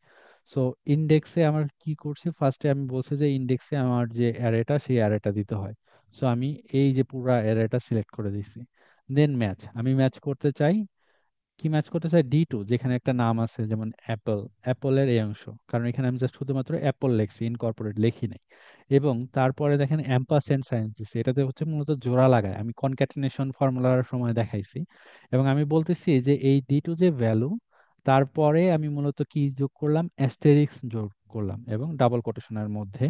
A: সো ইন্ডেক্সে আমার কি করছি, ফার্স্টে আমি বলছি যে ইন্ডেক্সে আমার যে অ্যারেটা সেই অ্যারেটা দিতে হয়। সো আমি এই যে পুরো অ্যারেটা সিলেক্ট করে দিছি। দেন ম্যাচ, আমি ম্যাচ করতে চাই, কি ম্যাচ করতে চাই, D2, যেখানে একটা নাম আছে যেমন অ্যাপল, অ্যাপলের এই অংশ, কারণ এখানে আমি জাস্ট শুধুমাত্র অ্যাপল লিখছি, ইনকর্পোরেট লিখি নাই। এবং তারপরে দেখেন অ্যাম্পারস্যান্ড সাইন দিছি, এটাতে হচ্ছে মূলত জোড়া লাগায়, আমি কনক্যাটেনেশন ফর্মুলার সময় দেখাইছি। এবং আমি বলতেছি যে এই D2 যে ভ্যালু, তারপরে আমি মূলত কি যোগ করলাম, অ্যাস্টেরিক্স যোগ করলাম এবং ডাবল কোটেশনের মধ্যে।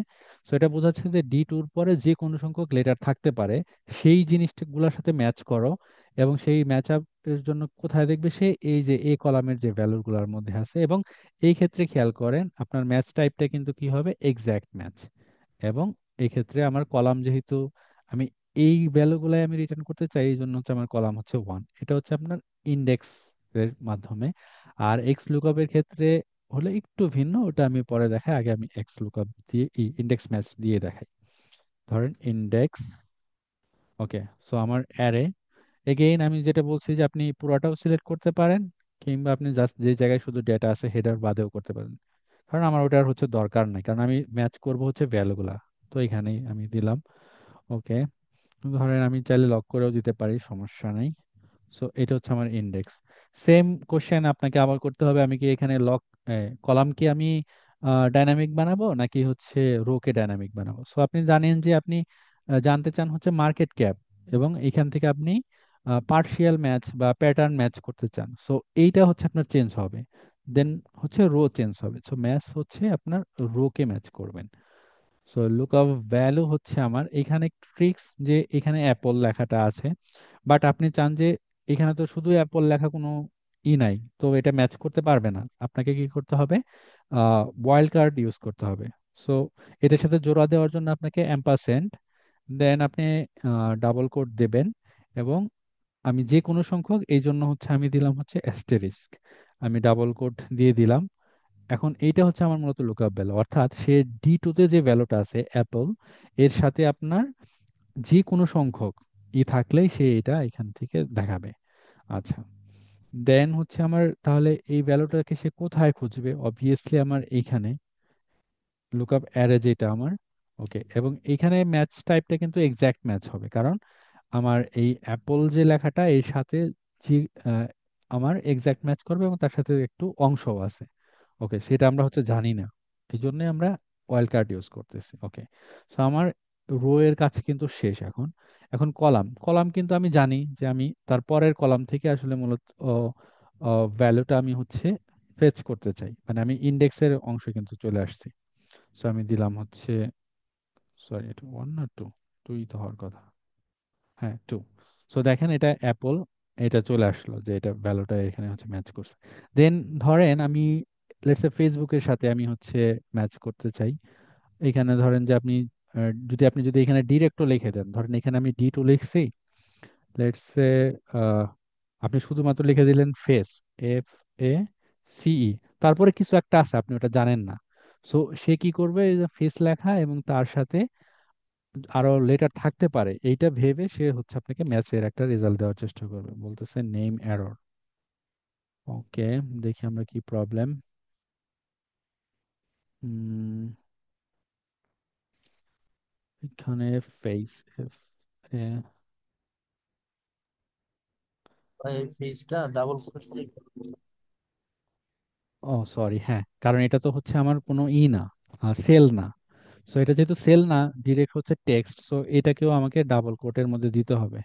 A: সো এটা বোঝাচ্ছে যে D2-র পরে যে কোনো সংখ্যক লেটার থাকতে পারে, সেই জিনিসগুলোর সাথে ম্যাচ করো। এবং সেই ম্যাচ এর জন্য কোথায় দেখবে, সে এই যে এ কলামের যে ভ্যালুগুলোর মধ্যে আছে। এবং এই ক্ষেত্রে খেয়াল করেন আপনার ম্যাচ টাইপটা কিন্তু কি হবে, এক্স্যাক্ট ম্যাচ। এবং এই ক্ষেত্রে আমার কলাম যেহেতু আমি এই ভ্যালুগুলাই আমি রিটার্ন করতে চাই, এই জন্য হচ্ছে আমার কলাম হচ্ছে 1। এটা হচ্ছে আপনার ইন্ডেক্স এর মাধ্যমে। আর এক্স লুকআপ এর ক্ষেত্রে হলে একটু ভিন্ন, ওটা আমি পরে দেখাই, আগে আমি এক্স লুকআপ দিয়ে ইন্ডেক্স ম্যাচ দিয়ে দেখাই। ধরেন ইন্ডেক্স, ওকে। সো আমার অ্যারে, এগেইন আমি যেটা বলছি যে আপনি পুরোটাও সিলেক্ট করতে পারেন, কিংবা আপনি জাস্ট যে জায়গায় শুধু ডেটা আছে হেডার বাদেও করতে পারেন। কারণ আমার ওটার হচ্ছে দরকার নাই, কারণ আমি ম্যাচ করব হচ্ছে ভ্যালুগুলা। তো এখানেই আমি দিলাম, ওকে। ধরেন আমি চাইলে লক করেও দিতে পারি, সমস্যা নাই। সো এটা হচ্ছে আমার ইন্ডেক্স। সেম কোশ্চেন আপনাকে আবার করতে হবে, আমি কি এখানে লক কলাম কি আমি ডাইনামিক বানাবো নাকি হচ্ছে রো কে ডাইনামিক বানাবো? সো আপনি জানেন যে আপনি জানতে চান হচ্ছে মার্কেট ক্যাপ, এবং এখান থেকে আপনি পার্শিয়াল ম্যাচ বা প্যাটার্ন ম্যাচ করতে চান। সো এইটা হচ্ছে আপনার চেঞ্জ হবে। দেন হচ্ছে রো চেঞ্জ হবে, সো ম্যাচ হচ্ছে আপনার রো কে ম্যাচ করবেন। সো লুক আপ ভ্যালু হচ্ছে আমার এখানে ট্রিক্স, যে এখানে অ্যাপল লেখাটা আছে, বাট আপনি চান যে এখানে তো শুধু অ্যাপল লেখা কোনো নাই, তো এটা ম্যাচ করতে পারবে না, আপনাকে কি করতে হবে, ওয়াইল্ড কার্ড ইউজ করতে হবে। সো এটার সাথে জোড়া দেওয়ার জন্য আপনাকে অ্যাম্পারস্যান্ড, দেন আপনি ডাবল কোট দেবেন, এবং আমি যে কোনো সংখ্যক, এই জন্য হচ্ছে আমি দিলাম হচ্ছে অ্যাস্টেরিস্ক, আমি ডাবল কোট দিয়ে দিলাম। এখন এইটা হচ্ছে আমার মূলত লুকআপ ভ্যালু, অর্থাৎ সে D2-তে যে ভ্যালুটা আছে অ্যাপল, এর সাথে আপনার যে কোনো সংখ্যক থাকলেই সে এটা এখান থেকে দেখাবে। আচ্ছা, দেন হচ্ছে আমার তাহলে এই ভ্যালুটাকে সে কোথায় খুঁজবে, অবভিয়াসলি আমার এইখানে লুকআপ অ্যারে যেটা আমার, ওকে। এবং এইখানে ম্যাচ টাইপটা কিন্তু এক্স্যাক্ট ম্যাচ হবে, কারণ আমার এই অ্যাপল যে লেখাটা এর সাথে যে আহ, আমার এক্স্যাক্ট ম্যাচ করবে, এবং তার সাথে একটু অংশও আছে, ওকে। সেটা আমরা হচ্ছে জানি না, এই জন্য আমরা ওয়াইল্ড কার্ড ইউজ করতেছি। ওকে, সো আমার রো এর কাছে কিন্তু শেষ এখন। এখন কলাম, কলাম কিন্তু আমি জানি যে আমি তার পরের কলাম থেকে আসলে মূলত ভ্যালুটা আমি হচ্ছে ফেচ করতে চাই, মানে আমি ইন্ডেক্সের অংশে কিন্তু চলে আসছি। সো আমি দিলাম হচ্ছে, সরি এটা ওয়ান না টু, টুই তো হওয়ার কথা, হ্যাঁ টু। সো দেখেন এটা অ্যাপল, এটা চলে আসলো যে এটা ভ্যালুটা এখানে হচ্ছে ম্যাচ করছে। দেন ধরেন আমি লেটস সে ফেসবুকের সাথে আমি হচ্ছে ম্যাচ করতে চাই। এখানে ধরেন যে আপনি যদি এখানে ডিরেক্টও লিখে দেন, ধরেন এখানে আমি ডি টু লিখছি, লেটস সে আপনি শুধুমাত্র লিখে দিলেন ফেস, FACE, তারপরে কিছু একটা আছে আপনি ওটা জানেন না। সো সে কি করবে, এই যে ফেস লেখা এবং তার সাথে আরো লেটার থাকতে পারে এইটা ভেবে সে হচ্ছে আপনাকে ম্যাচের একটা রেজাল্ট দেওয়ার চেষ্টা করবে, বলতেছে নেম এরর। ওকে, দেখি আমরা কি প্রবলেম। এখানে ফেস,
D: এই ফেজটা ডাবল কোটেড করে।
A: ও সরি, হ্যাঁ, কারণ এটা তো হচ্ছে আমার কোনো ই না, সেল না। সো এটা যেহেতু সেল না, ডিরেক্ট হচ্ছে টেক্সট, সো এটাকেও আমাকে ডাবল কোটের মধ্যে দিতে হবে।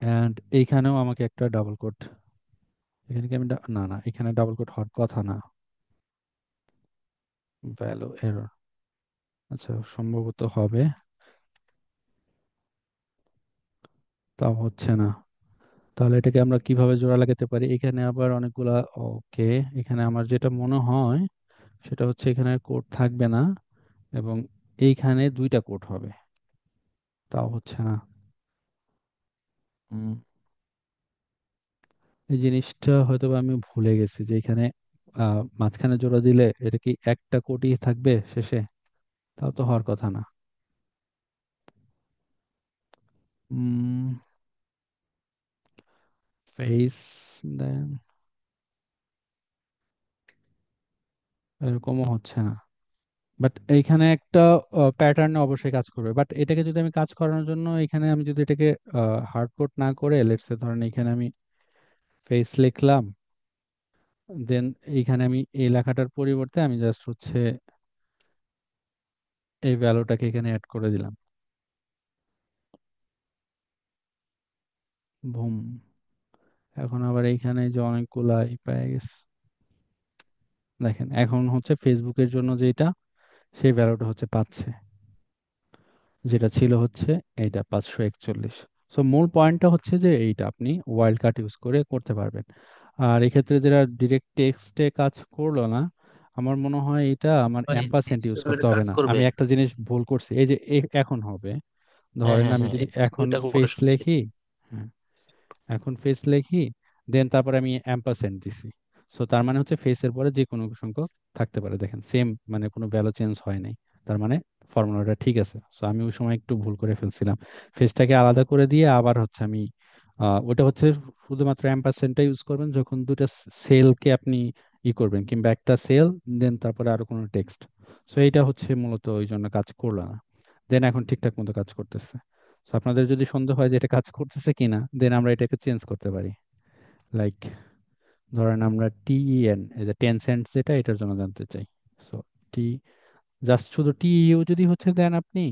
A: অ্যান্ড এইখানেও আমাকে একটা ডাবল কোট, এখানে কি আমি না না, এখানে ডাবল কোট হওয়ার কথা না, ভ্যালু এরর। আচ্ছা সম্ভবত হবে, তাও হচ্ছে না। তাহলে এটাকে আমরা কিভাবে জোড়া লাগাতে পারি, এখানে আবার অনেকগুলা। ওকে, এখানে আমার যেটা মনে হয় সেটা হচ্ছে এখানে কোড থাকবে না এবং এইখানে দুইটা কোড হবে, তাও হচ্ছে না। হুম, এই জিনিসটা হয়তো বা আমি ভুলে গেছি যে এখানে মাঝখানে জোড়া দিলে এটা কি একটা কোডই থাকবে শেষে, তাও তো হওয়ার কথা না। ফেস, দেন এরকমও হচ্ছে না। বাট এইখানে একটা প্যাটার্নে অবশ্যই কাজ করবে, বাট এটাকে যদি আমি কাজ করানোর জন্য এখানে আমি যদি এটাকে হার্ড কোড না করে, লেটস ধরেন এখানে আমি ফেস লিখলাম, দেন এইখানে আমি এই লেখাটার পরিবর্তে আমি জাস্ট হচ্ছে এই ভ্যালুটাকে এখানে অ্যাড করে দিলাম, বুম। এখন আবার এইখানে যে অনেকগুলা পেয়ে গেছে, দেখেন এখন হচ্ছে ফেসবুকের জন্য যেটা সেই ভ্যালুটা হচ্ছে পাচ্ছে, যেটা ছিল হচ্ছে এইটা 541। সো মূল পয়েন্টটা হচ্ছে যে এইটা আপনি ওয়াইল্ড কার্ড ইউজ করে করতে পারবেন। আর এক্ষেত্রে যেটা ডিরেক্ট টেক্সটে কাজ করলো না, আমার মনে হয় এটা আমার
D: ভাই
A: অ্যাম্পারস্যান্ড
D: টেক্সট
A: ইউজ
D: পেপারে
A: করতে হবে
D: কাজ
A: না।
D: করবে?
A: আমি একটা জিনিস ভুল করছি, এই যে এখন হবে,
D: হ্যাঁ
A: ধরেন
D: হ্যাঁ
A: আমি
D: হ্যাঁ,
A: যদি
D: আমি
A: এখন
D: ওইটা করে
A: ফেস
D: শুনছি।
A: লিখি, হ্যাঁ, এখন ফেস লিখি, দেন তারপরে আমি অ্যাম্পারস্যান্ড দিছি। সো তার মানে হচ্ছে ফেসের পরে যে কোনো সংখ্যক থাকতে পারে, দেখেন সেম, মানে কোনো ভ্যালু চেঞ্জ হয় নাই। তার মানে ফর্মুলাটা ঠিক আছে। সো আমি ওই সময় একটু ভুল করে ফেলছিলাম, ফেসটাকে আলাদা করে দিয়ে আবার হচ্ছে আমি ওটা হচ্ছে শুধুমাত্র অ্যাম্পারস্যান্ডটা ইউজ করবেন যখন দুটা সেলকে আপনি ই করবেন, কিংবা একটা সেল দেন তারপরে আরো কোনো টেক্সট। সো এইটা হচ্ছে মূলত ওই জন্য কাজ করলো না। দেন এখন ঠিকঠাক মতো কাজ করতেছে। So আপনাদের যদি সন্দেহ হয় যে এটা কাজ করতেছে কিনা, দেন আমরা এটাকে চেঞ্জ করতে পারি। লাইক ধরেন আমরা TEN, এই যে 10 সেন্টস যেটা, এটার জন্য জানতে চাই। সো টি, জাস্ট শুধু TEU যদি হচ্ছে দেন আপনি,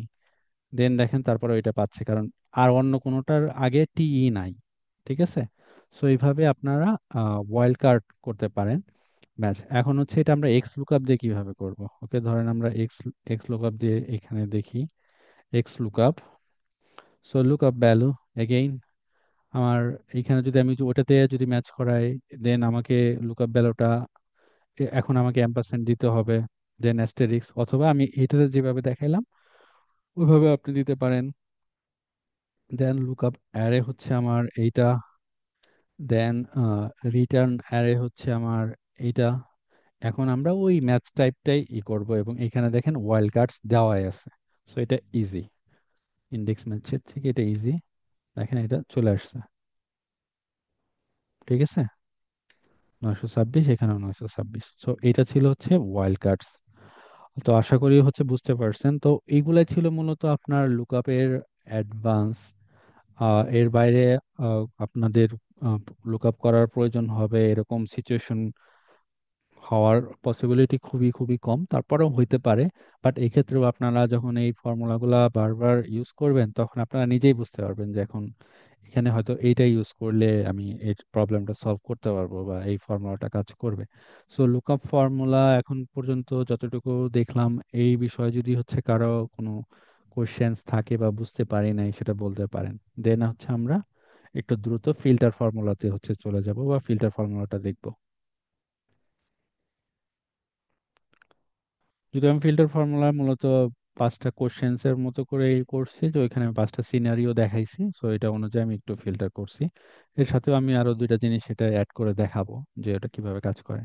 A: দেন দেখেন তারপরে ওইটা পাচ্ছে, কারণ আর অন্য কোনোটার আগে TE নাই। ঠিক আছে, সো এইভাবে আপনারা ওয়াইল্ড কার্ড করতে পারেন। ব্যাস, এখন হচ্ছে এটা আমরা এক্স লুকআপ দিয়ে কিভাবে করব। ওকে, ধরেন আমরা এক্স এক্স লুকআপ দিয়ে এখানে দেখি, x lookup. So lookup value again, আমার এইখানে যদি আমি ওটাতে যদি ম্যাচ করাই, দেন আমাকে লুকআপ ভ্যালুটা এখন আমাকে অ্যাম্পারস্যান্ড দিতে হবে, দেন অ্যাস্টেরিক্স, অথবা আমি এটাতে যেভাবে দেখাইলাম ওইভাবে আপনি দিতে পারেন। দেন লুকআপ অ্যারে হচ্ছে আমার এইটা, দেন রিটার্ন অ্যারে হচ্ছে আমার এইটা। এখন আমরা ওই ম্যাচ টাইপটাই করব এবং এখানে দেখেন ওয়াইল্ড কার্ডস দেওয়াই আছে। সো এটা ইজি, ইন্ডেক্স ম্যাচের থেকে এটা ইজি, দেখেন এটা চলে আসছে। ঠিক আছে, 926, এখানেও 926। সো এটা ছিল হচ্ছে ওয়াইল্ড কার্ডস। তো আশা করি হচ্ছে বুঝতে পারছেন। তো এইগুলাই ছিল মূলত আপনার লুকআপের অ্যাডভান্স। এর বাইরে আপনাদের লুকআপ করার প্রয়োজন হবে এরকম সিচুয়েশন হওয়ার পসিবিলিটি খুবই খুবই কম, তারপরেও হইতে পারে। বাট এই ক্ষেত্রেও আপনারা যখন এই ফর্মুলাগুলা বারবার ইউজ করবেন তখন আপনারা নিজেই বুঝতে পারবেন যে এখন এখানে হয়তো এইটা ইউজ করলে আমি এই প্রবলেমটা সলভ করতে পারবো বা এই ফর্মুলাটা কাজ করবে। সো লুকআপ ফর্মুলা এখন পর্যন্ত যতটুকু দেখলাম, এই বিষয়ে যদি হচ্ছে কারো কোনো কোশ্চেন্স থাকে বা বুঝতে পারি নাই সেটা বলতে পারেন। দেন হচ্ছে আমরা একটু দ্রুত ফিল্টার ফর্মুলাতে হচ্ছে চলে যাব বা ফিল্টার ফর্মুলাটা দেখব। যদি আমি ফিল্টার ফর্মুলা মূলত 5টা কোশ্চেন্স এর মতো করে করছি, তো এখানে আমি 5টা সিনারিও দেখাইছি, সো এটা অনুযায়ী আমি একটু ফিল্টার করছি। এর সাথেও আমি আরো দুইটা জিনিস সেটা অ্যাড করে দেখাবো যে এটা কিভাবে কাজ করে।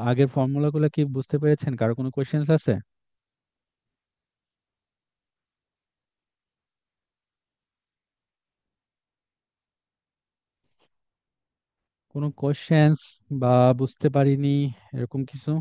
A: আগের ফর্মুলাগুলো কি বুঝতে পেরেছেন? কারো কোনো কোশ্চেন্স আছে? কোনো কোশ্চেন্স বা বুঝতে পারিনি এরকম কিছু?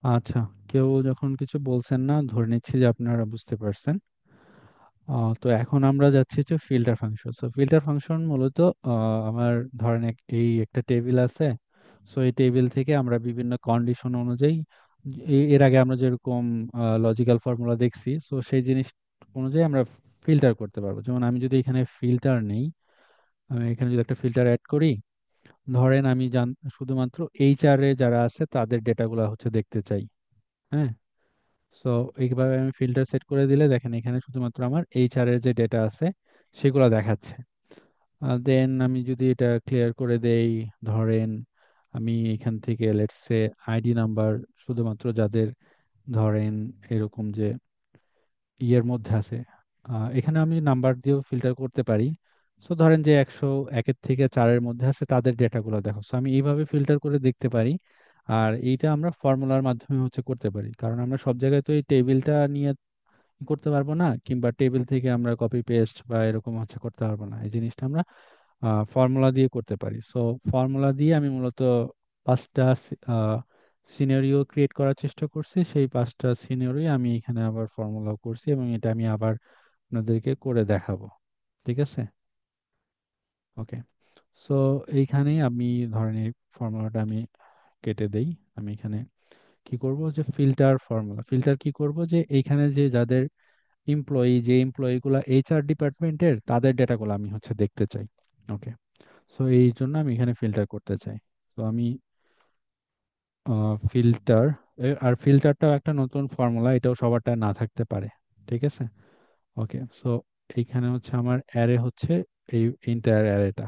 A: আচ্ছা, কেউ যখন কিছু বলছেন না, ধরে নিচ্ছি যে আপনারা বুঝতে পারছেন। তো এখন আমরা যাচ্ছি যে filter function. So filter function মূলত আমার ধরেন এই একটা টেবিল আছে। সো এই টেবিল থেকে আমরা বিভিন্ন কন্ডিশন অনুযায়ী এর আগে আমরা যেরকম লজিক্যাল ফর্মুলা দেখছি, সো সেই জিনিস অনুযায়ী আমরা ফিল্টার করতে পারবো। যেমন আমি যদি এখানে ফিল্টার নেই, আমি এখানে যদি একটা ফিল্টার অ্যাড করি, ধরেন আমি শুধুমাত্র এইচআর এ যারা আছে তাদের ডেটাগুলো হচ্ছে দেখতে চাই। হ্যাঁ, সো এইভাবে আমি ফিল্টার সেট করে দিলে দেখেন এখানে শুধুমাত্র আমার এইচআর এর যে ডেটা আছে সেগুলো দেখাচ্ছে। দেন আমি যদি এটা ক্লিয়ার করে দেই, ধরেন আমি এখান থেকে লেটস সে আইডি নাম্বার শুধুমাত্র যাদের ধরেন এরকম যে ইয়ের মধ্যে আছে, এখানে আমি নাম্বার দিয়েও ফিল্টার করতে পারি। সো ধরেন যে 101 থেকে 4-এর মধ্যে আছে তাদের ডেটাগুলো দেখো, সো আমি এইভাবে ফিল্টার করে দেখতে পারি। আর এইটা আমরা ফর্মুলার মাধ্যমে হচ্ছে করতে পারি, কারণ আমরা সব জায়গায় তো এই টেবিলটা নিয়ে করতে পারবো না, কিংবা টেবিল থেকে আমরা কপি পেস্ট বা এরকম হচ্ছে করতে পারবো না। এই জিনিসটা আমরা ফর্মুলা দিয়ে করতে পারি। সো ফর্মুলা দিয়ে আমি মূলত 5টা সিনারিও ক্রিয়েট করার চেষ্টা করছি, সেই 5টা সিনারিও আমি এখানে আবার ফর্মুলা করছি এবং এটা আমি আবার আপনাদেরকে করে দেখাবো। ঠিক আছে? ওকে। সো এইখানেই আমি ধরেন এই ফর্মুলাটা আমি কেটে দেই। আমি এখানে কি করব যে ফিল্টার ফর্মুলা, ফিল্টার কি করব যে এইখানে যে যাদের যে এমপ্লয়িগুলো এইচআর ডিপার্টমেন্টের তাদের ডেটাগুলো আমি হচ্ছে দেখতে চাই। ওকে। সো এই জন্য আমি এখানে ফিল্টার করতে চাই। তো আমি ফিল্টার, আর ফিল্টারটাও একটা নতুন ফর্মুলা, এটাও সবারটা না থাকতে পারে। ঠিক আছে? ওকে। সো এইখানে হচ্ছে আমার অ্যারে হচ্ছে এই ইন্টায়ার অ্যারেটা।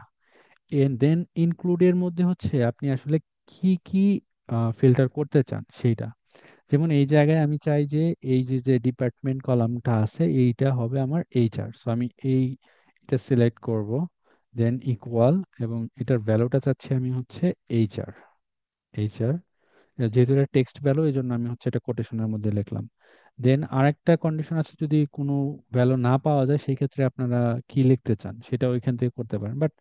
A: এন্ড দেন ইনক্লুডের মধ্যে হচ্ছে আপনি আসলে কি কি ফিল্টার করতে চান সেইটা। যেমন এই জায়গায় আমি চাই যে এই যে যে ডিপার্টমেন্ট কলামটা আছে এইটা হবে আমার এইচআর, সো আমি এটা সিলেক্ট করব। দেন ইকুয়াল, এবং এটার ভ্যালুটা চাচ্ছি আমি হচ্ছে এইচআর। এইচআর যেহেতু এটা টেক্সট ভ্যালু, এই জন্য আমি হচ্ছে এটা কোটেশনের মধ্যে লিখলাম। দেন আরেকটা কন্ডিশন আছে, যদি কোনো ভ্যালু না পাওয়া যায় সেই ক্ষেত্রে আপনারা কি লিখতে চান সেটা ওইখান থেকে করতে পারেন। বাট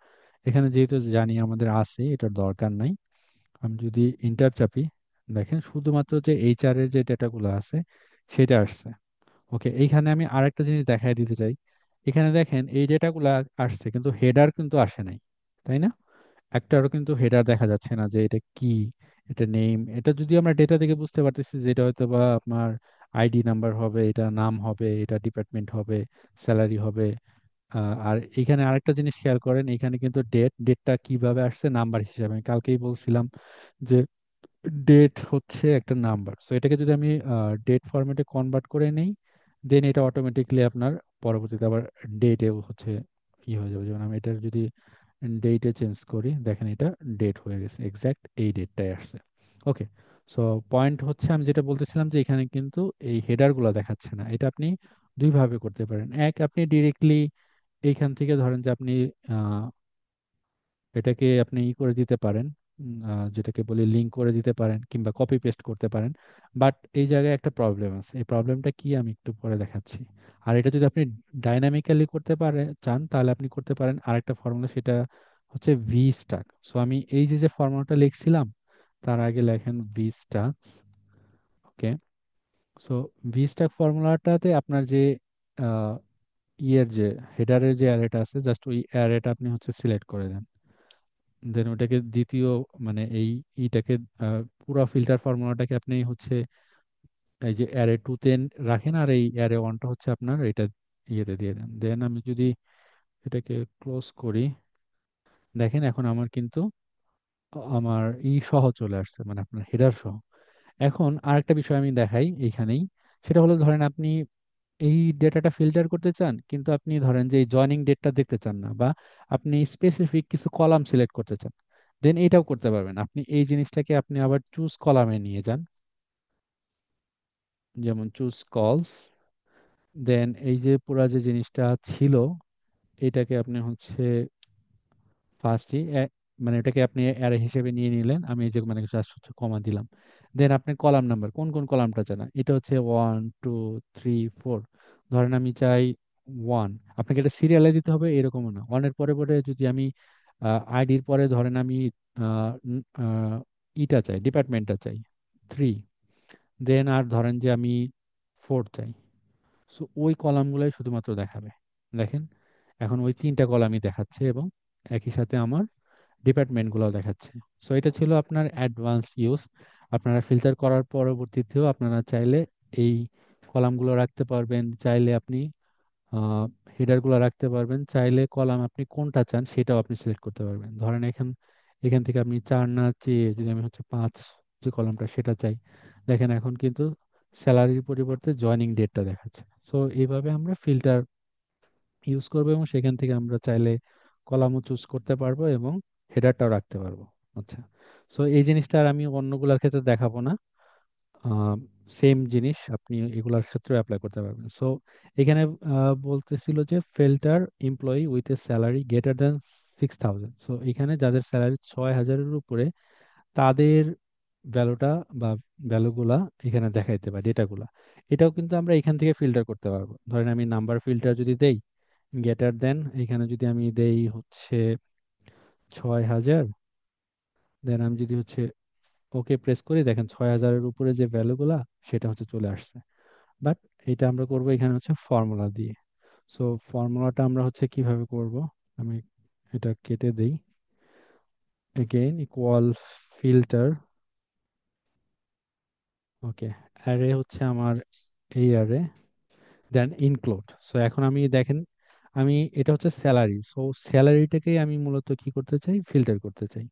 A: এখানে যেহেতু জানি আমাদের আছে, এটার দরকার নাই। আমি যদি ইন্টার চাপি, দেখেন শুধুমাত্র যে এইচআর এর যে ডেটাগুলো আছে সেটা আসছে। ওকে, এইখানে আমি আরেকটা জিনিস দেখাই দিতে চাই। এখানে দেখেন এই ডেটাগুলো আসছে কিন্তু হেডার কিন্তু আসে নাই, তাই না? একটারও কিন্তু হেডার দেখা যাচ্ছে না যে এটা কি, এটা নেম। এটা যদি আমরা ডেটা থেকে বুঝতে পারতেছি যে এটা হয়তো বা আপনার আইডি নাম্বার হবে, এটা নাম হবে, এটা ডিপার্টমেন্ট হবে, স্যালারি হবে। আর এখানে আরেকটা জিনিস খেয়াল করেন, এখানে কিন্তু ডেটটা কিভাবে আসছে নাম্বার হিসাবে। আমি কালকেই বলছিলাম যে ডেট হচ্ছে একটা নাম্বার। সো এটাকে যদি আমি ডেট ফরম্যাটে কনভার্ট করে নেই, দেন এটা অটোমেটিকলি আপনার পরবর্তীতে আবার ডেটেও হচ্ছে হয়ে যাবে। যেমন আমি এটা যদি ডেটে চেঞ্জ করি, দেখেন এটা ডেট হয়ে গেছে, এক্সাক্ট এই ডেটটাই আসছে। ওকে। সো পয়েন্ট হচ্ছে আমি যেটা বলতেছিলাম যে এখানে কিন্তু এই হেডার গুলা দেখাচ্ছে না। এটা আপনি দুইভাবে করতে পারেন। এক, আপনি ডিরেক্টলি এইখান থেকে ধরেন যে আপনি এটাকে আপনি করে দিতে পারেন, যেটাকে বলি লিঙ্ক করে দিতে পারেন কিংবা কপি পেস্ট করতে পারেন। বাট এই জায়গায় একটা প্রবলেম আছে, এই প্রবলেমটা কি আমি একটু পরে দেখাচ্ছি। আর এটা যদি আপনি ডাইনামিক্যালি করতে চান তাহলে আপনি করতে পারেন আরেকটা ফর্মুলা, সেটা হচ্ছে ভি স্টাক। সো আমি এই যে যে ফর্মুলাটা লিখছিলাম তার আগে লেখেন ভি স্টাকস। ওকে। সো ভি স্ট্যাক ফর্মুলাটাতে আপনার যে আহ, ইয়ের যে হেডারের যে অ্যারেটা আছে, জাস্ট ওই অ্যারেটা আপনি হচ্ছে সিলেক্ট করে দেন। দেন ওটাকে দ্বিতীয় মানে এইটাকে পুরো ফিল্টার ফর্মুলাটাকে আপনি হচ্ছে এই যে অ্যারে টুতে রাখেন, আর এই অ্যারে ওয়ানটা হচ্ছে আপনার এটা ইয়েতে দিয়ে দেন। দেন আমি যদি এটাকে ক্লোজ করি, দেখেন এখন আমার কিন্তু আমার সহ চলে আসছে, মানে আপনার হেডার সহ। এখন আরেকটা বিষয় আমি দেখাই এইখানেই, সেটা হলো ধরেন আপনি এই ডেটাটা ফিল্টার করতে চান, কিন্তু আপনি ধরেন যে এই জয়নিং ডেটটা দেখতে চান না, বা আপনি স্পেসিফিক কিছু কলাম সিলেক্ট করতে চান, দেন এটাও করতে পারবেন। আপনি এই জিনিসটাকে আপনি আবার চুজ কলামে নিয়ে যান, যেমন চুজ কলস। দেন এই যে পুরা যে জিনিসটা ছিল, এটাকে আপনি হচ্ছে ফার্স্টই মানে এটাকে আপনি অ্যারে হিসেবে নিয়ে নিলেন। আমি এই যে মানে জাস্ট হচ্ছে কমা দিলাম। দেন আপনি কলাম নাম্বার কোন কোন কলামটা চান, এটা হচ্ছে 1 2 3 4। ধরেন আমি চাই 1, আপনাকে এটা সিরিয়ালে দিতে হবে এরকমও না। 1-এর পরে পরে যদি আমি আইডির পরে ধরেন আমি ইটা চাই, ডিপার্টমেন্টটা চাই 3, দেন আর ধরেন যে আমি 4 চাই। সো ওই কলামগুলোই শুধুমাত্র দেখাবে। দেখেন এখন ওই তিনটা কলামই দেখাচ্ছে, এবং একই সাথে আমার ডিপার্টমেন্টগুলো দেখাচ্ছে। সো এটা ছিল আপনার অ্যাডভান্স ইউজ। আপনারা ফিল্টার করার পরবর্তীতেও আপনারা চাইলে এই কলামগুলো রাখতে পারবেন, চাইলে আপনি হেডারগুলো রাখতে পারবেন, চাইলে কলাম আপনি কোনটা চান সেটাও আপনি সিলেক্ট করতে পারবেন। ধরেন এখান এখান থেকে আপনি 4 না চেয়ে যদি আমি হচ্ছে 5 যে কলামটা সেটা চাই, দেখেন এখন কিন্তু স্যালারির পরিবর্তে জয়নিং ডেটটা দেখাচ্ছে। সো এইভাবে আমরা ফিল্টার ইউজ করবো, এবং সেখান থেকে আমরা চাইলে কলামও চুজ করতে পারবো এবং হেডারটাও রাখতে পারবো। আচ্ছা, সো এই জিনিসটা আর আমি অন্যগুলোর ক্ষেত্রে দেখাবো না। সেম জিনিস আপনি এগুলার ক্ষেত্রে অ্যাপ্লাই করতে পারবেন। সো এখানে বলতেছিল যে filter employee with a salary greater than 6,000। So এখানে যাদের স্যালারি 6,000-এর উপরে, তাদের ভ্যালুটা বা ভ্যালুগুলা এখানে দেখাইতে পারে, ডেটাগুলা। এটাও কিন্তু আমরা এখান থেকে ফিল্টার করতে পারবো। ধরেন আমি নাম্বার ফিল্টার যদি দেই গ্রেটার দেন, এখানে যদি আমি দেই হচ্ছে 6,000, দেন আমি যদি হচ্ছে ওকে প্রেস করি, দেখেন 6,000-এর উপরে যে ভ্যালুগুলা সেটা হচ্ছে চলে আসছে। বাট এটা আমরা করব এখানে হচ্ছে ফর্মুলা দিয়ে। সো ফর্মুলাটা আমরা হচ্ছে কিভাবে করব, আমি এটা কেটে দেই। এগেইন ইকুয়াল ফিল্টার, ওকে, অ্যারে হচ্ছে আমার এই অ্যারে, দেন ইনক্লুড। সো এখন আমি দেখেন আমি এটা হচ্ছে স্যালারি, সো স্যালারিটাকেই আমি মূলত কি করতে চাই, ফিল্টার করতে চাই।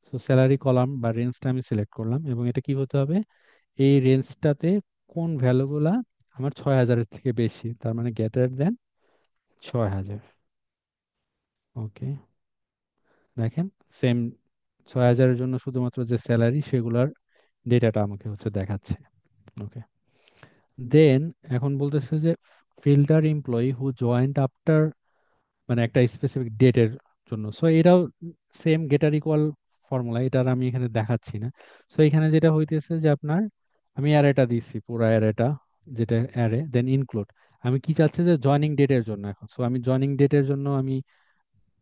A: সো স্যালারি কলাম বা রেঞ্জটা আমি সিলেক্ট করলাম, এবং এটা কি হতে হবে, এই রেঞ্জটাতে কোন ভ্যালুগুলা আমার 6,000-এর থেকে বেশি, তার মানে গ্রেটার দেন 6,000। ওকে, দেখেন সেম 6,000-এর জন্য শুধুমাত্র যে স্যালারি সেগুলার ডেটাটা আমাকে হচ্ছে দেখাচ্ছে। ওকে, দেন এখন বলতেছে যে ফিল্টার এমপ্লয়ি হু জয়েন্ট আফটার, মানে একটা স্পেসিফিক ডেটের জন্য। সো এটাও সেম গেটার ইকুয়াল ফর্মুলা, এটা আর আমি এখানে দেখাচ্ছি না। সো এখানে যেটা হইতেছে যে আপনার আমি অ্যারেটা দিচ্ছি, পুরো অ্যারেটা যেটা অ্যারে, দেন ইনক্লুড। আমি কি চাচ্ছি যে জয়নিং ডেটের জন্য এখন, সো আমি জয়নিং ডেটের জন্য আমি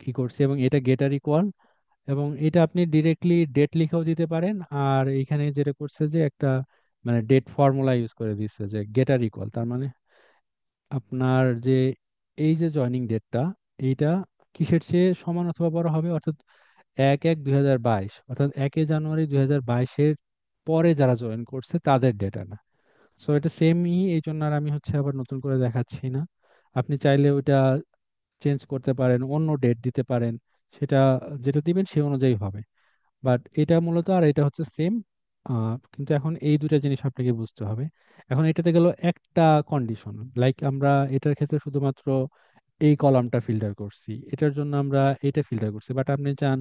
A: কি করছি, এবং এটা গেটার ইকুয়াল, এবং এটা আপনি ডিরেক্টলি ডেট লিখেও দিতে পারেন। আর এখানে যেটা করছে যে একটা মানে ডেট ফর্মুলা ইউজ করে দিচ্ছে যে গেটার ইকুয়াল, তার মানে আপনার যে এই যে জয়নিং ডেটটা, এইটা কিসের চেয়ে সমান অথবা বড় হবে, অর্থাৎ 1/1/2022, অর্থাৎ 1 জানুয়ারি 2022-এর পরে যারা জয়েন করছে তাদের ডেটা না। সো এটা সেমই, এই জন্য আর আমি হচ্ছে আবার নতুন করে দেখাচ্ছি না। আপনি চাইলে ওইটা চেঞ্জ করতে পারেন, অন্য ডেট দিতে পারেন, সেটা যেটা দিবেন সেই অনুযায়ী হবে। বাট এটা মূলত আর এটা হচ্ছে সেম। কিন্তু এখন এই দুটা জিনিস আপনাকে বুঝতে হবে। এখন এটাতে গেল একটা কন্ডিশন, লাইক আমরা এটার ক্ষেত্রে শুধুমাত্র এই কলামটা ফিল্টার করছি, এটার জন্য আমরা এটা ফিল্টার করছি। বাট আপনি চান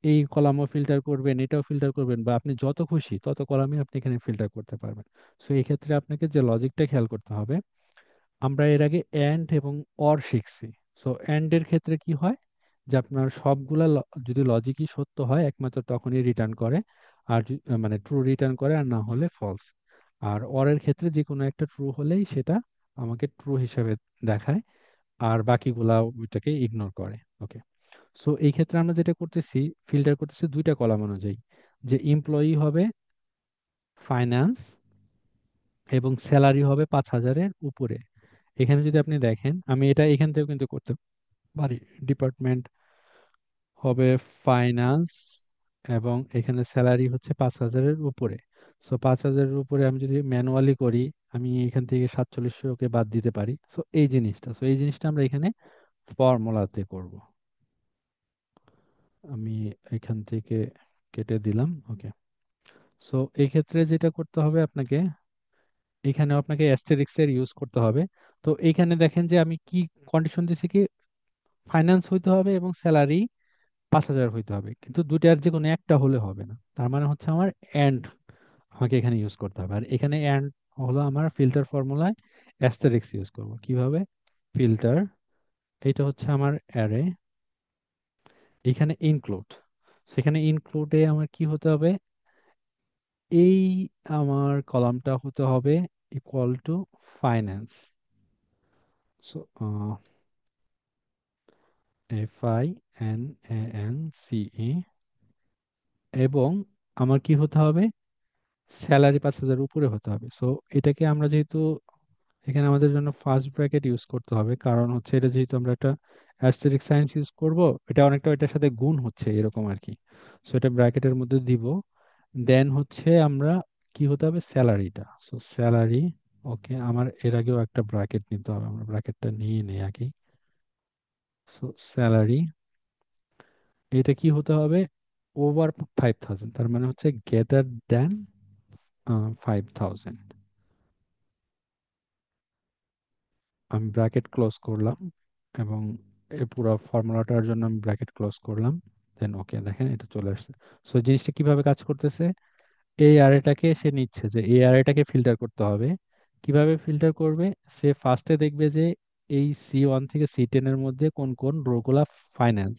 A: এই কলামও ফিল্টার করবেন, এটাও ফিল্টার করবেন, বা আপনি যত খুশি তত কলামই আপনি এখানে ফিল্টার করতে পারবেন। সো এই ক্ষেত্রে আপনাকে যে লজিকটা খেয়াল করতে হবে, আমরা এর আগে অ্যান্ড এবং অর শিখছি। সো অ্যান্ড এর ক্ষেত্রে কি হয়, যে আপনার সবগুলা যদি লজিকই সত্য হয় একমাত্র তখনই রিটার্ন করে, আর মানে ট্রু রিটার্ন করে, আর না হলে ফলস। আর অর এর ক্ষেত্রে যে কোনো একটা ট্রু হলেই সেটা আমাকে ট্রু হিসেবে দেখায়, আর বাকিগুলা ওইটাকে ইগনোর করে। ওকে, সো এই ক্ষেত্রে আমরা যেটা করতেছি, ফিল্টার করতেছি দুইটা কলাম অনুযায়ী, যে এমপ্লয়ি হবে ফাইন্যান্স, এবং স্যালারি হবে 5,000-এর উপরে। এখানে যদি আপনি দেখেন, আমি এটা এখান থেকেও কিন্তু করতে পারি। ডিপার্টমেন্ট হবে ফাইন্যান্স, এবং এখানে স্যালারি হচ্ছে 5,000-এর উপরে। সো 5,000-এর উপরে আমি যদি ম্যানুয়ালি করি, আমি এখান থেকে 4700-কে বাদ দিতে পারি। সো এই জিনিসটা আমরা এখানে ফর্মুলাতে করব। আমি এখান থেকে কেটে দিলাম। ওকে। সো এই ক্ষেত্রে যেটা করতে হবে আপনাকে, এখানে আপনাকে অ্যাস্টেরিক্স এর ইউজ করতে হবে। তো এইখানে দেখেন যে আমি কি কন্ডিশন দিছি, কি ফাইন্যান্স হইতে হবে এবং স্যালারি 5,000 হইতে হবে, কিন্তু দুইটার যে কোনো একটা হলে হবে না। তার মানে হচ্ছে আমার অ্যান্ড আমাকে এখানে ইউজ করতে হবে। আর এখানে অ্যান্ড হলো আমার ফিল্টার ফর্মুলায় অ্যাস্টেরিক্স ইউজ করব কিভাবে। ফিল্টার, এটা হচ্ছে আমার অ্যারে, এখানে ইনক্লুড। সেখানে ইনক্লুডে আমার কি হতে হবে, এই আমার কলামটা হতে হবে equal to finance. So FINANCE, এবং আমার কি হতে হবে, স্যালারি 5,000 উপরে হতে হবে। সো এটাকে আমরা যেহেতু এখানে আমাদের জন্য ফার্স্ট ব্র্যাকেট ইউজ করতে হবে, কারণ হচ্ছে এটা যেহেতু আমরা একটা অ্যাস্টেরিক সাইন্স ইউজ করব, এটা অনেকটা এটার সাথে গুণ হচ্ছে এরকম আর কি। সো এটা ব্র্যাকেটের মধ্যে দিব। দেন হচ্ছে আমরা কি হতে হবে, স্যালারিটা। সো স্যালারি, ওকে, আমার এর আগেও একটা ব্র্যাকেট নিতে হবে, আমরা ব্র্যাকেটটা নিয়ে নেই আগে। সো স্যালারি, এটা কি হতে হবে, ওভার 5,000, তার মানে হচ্ছে গ্রেটার দেন 5,000। আমি ব্র্যাকেট ক্লোজ করলাম, এবং এই পুরো ফর্মুলাটার জন্য আমি ব্র্যাকেট ক্লোজ করলাম। দেন ওকে, দেখেন এটা চলে আসছে। সো জিনিসটা কিভাবে কাজ করতেছে, এই অ্যারেটাকে সে নিচ্ছে, যে এই অ্যারেটাকে ফিল্টার করতে হবে। কিভাবে ফিল্টার করবে, সে ফার্স্টে দেখবে যে এই C1 থেকে C10 এর মধ্যে কোন কোন রোগুলা ফাইন্যান্স,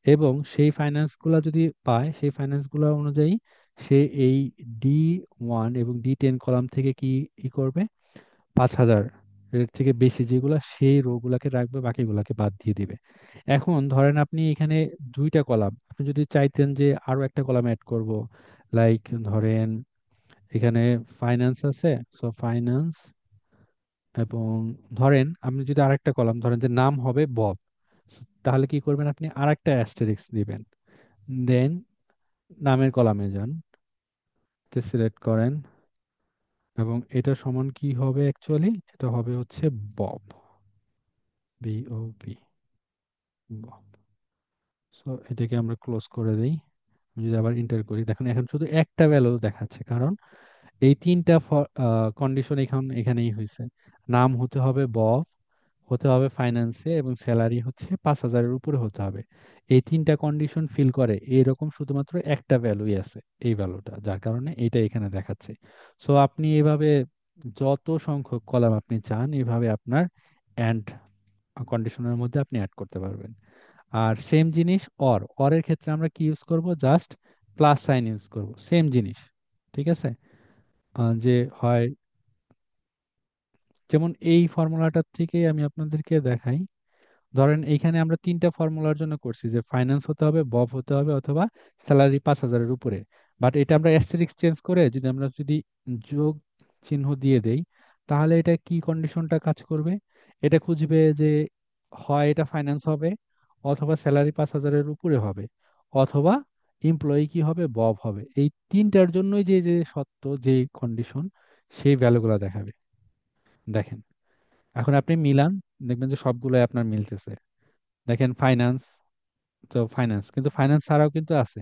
A: এবং সেই ফাইন্যান্সগুলো যদি পায়, সেই ফাইন্যান্সগুলো অনুযায়ী সে এই D1 এবং D10 কলাম থেকে কি ই করবে, 5,000 এর থেকে বেশি যেগুলা, সেই রো গুলাকে রাখবে, বাকিগুলাকে বাদ দিয়ে দিবে। এখন ধরেন আপনি এখানে দুইটা কলাম, আপনি যদি চাইতেন যে আরো একটা কলাম অ্যাড করব, লাইক ধরেন এখানে ফাইন্যান্স আছে, সো ফাইন্যান্স, এবং ধরেন আপনি যদি আরেকটা কলাম ধরেন যে নাম হবে বব, তাহলে কি করবেন, আপনি আরেকটা অ্যাস্টেরিক্স দিবেন। দেন নামের কলামে যান, সিলেক্ট করেন, এবং এটা সমান কি হবে, অ্যাকচুয়ালি এটা হবে হচ্ছে বব, BOB, বব। সো এটাকে আমরা ক্লোজ করে দেই। আমি যদি আবার ইন্টার করি, দেখুন এখন শুধু একটা ভ্যালু দেখাচ্ছে, কারণ এই তিনটা কন্ডিশন এখানেই হয়েছে। নাম হতে হবে বব, হতে হবে ফাইন্যান্সে, এবং স্যালারি হচ্ছে 5,000-এর উপরে হতে হবে। এই তিনটা কন্ডিশন ফিল করে এরকম শুধুমাত্র একটা ভ্যালুই আছে, এই ভ্যালুটা, যার কারণে এটা এখানে দেখাচ্ছে। সো আপনি এভাবে যত সংখ্যক কলাম আপনি চান, এভাবে আপনার অ্যান্ড কন্ডিশনের মধ্যে আপনি অ্যাড করতে পারবেন। আর সেম জিনিস অর এর ক্ষেত্রে আমরা কি ইউজ করব, জাস্ট প্লাস সাইন ইউজ করব, সেম জিনিস। ঠিক আছে। যে হয়, যেমন এই ফর্মুলাটার থেকে আমি আপনাদেরকে দেখাই। ধরেন এইখানে আমরা তিনটা ফর্মুলার জন্য করছি, যে ফাইন্যান্স হতে হবে, বব হতে হবে, অথবা স্যালারি 5,000-এর উপরে। বাট এটা আমরা অ্যাস্টেরিক্স চেঞ্জ করে যদি যোগ চিহ্ন দিয়ে দেই, তাহলে এটা কি কন্ডিশনটা কাজ করবে, এটা খুঁজবে যে হয় এটা ফাইন্যান্স হবে, অথবা স্যালারি 5,000-এর উপরে হবে, অথবা এমপ্লয়ি কি হবে, বব হবে। এই তিনটার জন্যই যে যে সত্য, যে কন্ডিশন, সেই ভ্যালুগুলো দেখাবে। দেখেন, এখন আপনি মিলান, দেখবেন যে সবগুলোই আপনার মিলতেছে। দেখেন ফাইন্যান্স, তো ফাইন্যান্স, কিন্তু ফাইন্যান্স ছাড়াও কিন্তু আছে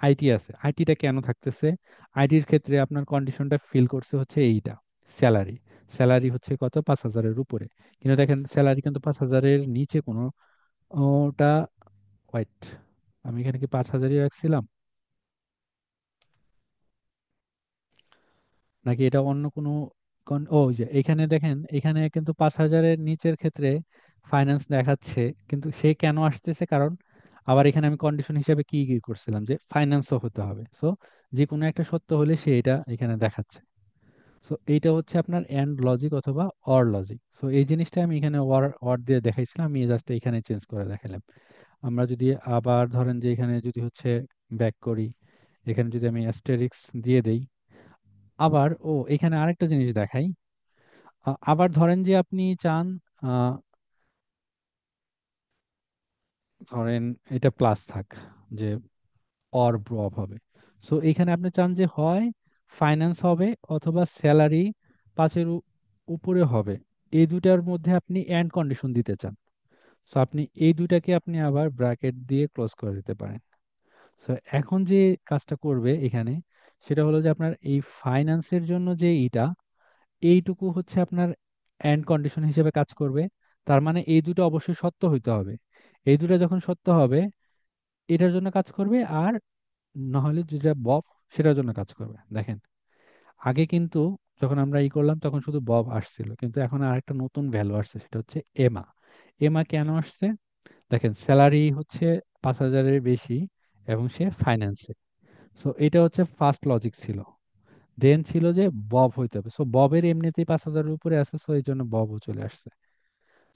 A: আইটি, আছে। আইটিটা কেন থাকতেছে, আইটির ক্ষেত্রে আপনার কন্ডিশনটা ফিল করছে হচ্ছে এইটা, স্যালারি। স্যালারি হচ্ছে কত, 5,000-এর উপরে। কিন্তু দেখেন স্যালারি কিন্তু 5,000-এর নিচে কোনো, ওটা, ওয়াইট, আমি এখানে কি 5,000-ই রাখছিলাম, নাকি এটা অন্য কোনো ও, ওই যে এখানে দেখেন, এখানে কিন্তু 5,000-এর নিচের ক্ষেত্রে ফাইন্যান্স দেখাচ্ছে, কিন্তু সে কেন আসতেছে, কারণ আবার এখানে আমি কন্ডিশন হিসেবে কি কি করছিলাম, যে ফাইন্যান্সও হতে হবে। সো যে কোনো একটা সত্য হলে সে এটা এখানে দেখাচ্ছে। সো এইটা হচ্ছে আপনার এন্ড লজিক অথবা অর লজিক। সো এই জিনিসটা আমি এখানে অর অর দিয়ে দেখাইছিলাম, আমি জাস্ট এখানে চেঞ্জ করে দেখালাম। আমরা যদি আবার ধরেন যে এখানে যদি হচ্ছে ব্যাক করি, এখানে যদি আমি অ্যাস্টেরিক্স দিয়ে দেই, আবার এখানে আরেকটা জিনিস দেখাই। আবার ধরেন যে আপনি চান, আহ, ধরেন এটা প্লাস থাক, যে অর প্রভাব হবে। সো এখানে আপনি চান যে হয় ফাইন্যান্স হবে অথবা স্যালারি 5-এর উপরে হবে, এই দুটার মধ্যে আপনি এন্ড কন্ডিশন দিতে চান। সো আপনি এই দুটাকে আপনি আবার ব্র্যাকেট দিয়ে ক্লোজ করে দিতে পারেন। সো এখন যে কাজটা করবে এখানে, সেটা হলো যে আপনার এই ফাইন্যান্সের জন্য যে এইটুকু হচ্ছে আপনার এন্ড কন্ডিশন হিসেবে কাজ করবে। তার মানে এই দুটো অবশ্যই সত্য হইতে হবে। এই দুটো যখন সত্য হবে, এটার জন্য কাজ করবে, আর না হলে যেটা বব, সেটার জন্য কাজ করবে। দেখেন, আগে কিন্তু যখন আমরা করলাম তখন শুধু বব আসছিল, কিন্তু এখন আরেকটা নতুন ভ্যালু আসছে, সেটা হচ্ছে এমা। এমা কেন আসছে? দেখেন, স্যালারি হচ্ছে 5,000-এর বেশি এবং সে ফাইন্যান্সে। সো এটা হচ্ছে ফার্স্ট লজিক ছিল। দেন ছিল যে বব হইতে হবে, সো ববের এমনিতেই 5,000-এর উপরে আছে, সো এই জন্য ববও চলে আসছে।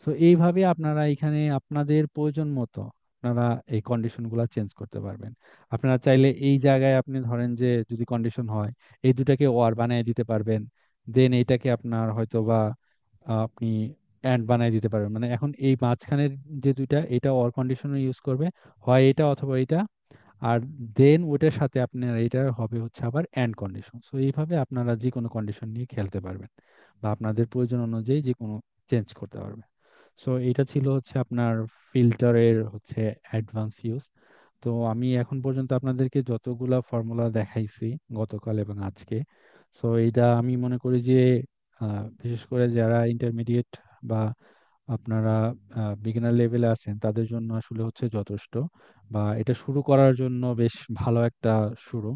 A: সো এইভাবে আপনারা এখানে আপনাদের প্রয়োজন মতো আপনারা এই কন্ডিশনগুলো চেঞ্জ করতে পারবেন। আপনারা চাইলে এই জায়গায় আপনি ধরেন যে যদি কন্ডিশন হয়, এই দুটাকে ওয়ার বানিয়ে দিতে পারবেন। দেন এইটাকে আপনার হয়তো বা আপনি অ্যান্ড বানিয়ে দিতে পারবেন। মানে এখন এই মাঝখানের যে দুইটা, এটা ওয়ার কন্ডিশনে ইউজ করবে, হয় এটা অথবা এটা। আর দেন ওইটার সাথে আপনার এটা হবে হচ্ছে আবার এন্ড কন্ডিশন। সো এইভাবে আপনারা যে কোনো কন্ডিশন নিয়ে খেলতে পারবেন, বা আপনাদের প্রয়োজন অনুযায়ী যে কোনো চেঞ্জ করতে পারবেন। সো এটা ছিল হচ্ছে আপনার ফিল্টারের হচ্ছে অ্যাডভান্স ইউজ। তো আমি এখন পর্যন্ত আপনাদেরকে যতগুলা ফর্মুলা দেখাইছি গতকাল এবং আজকে, সো এটা আমি মনে করি যে বিশেষ করে যারা ইন্টারমিডিয়েট বা আপনারা বিগিনার লেভেলে আছেন তাদের জন্য আসলে হচ্ছে যথেষ্ট, বা এটা শুরু করার জন্য বেশ ভালো একটা শুরু।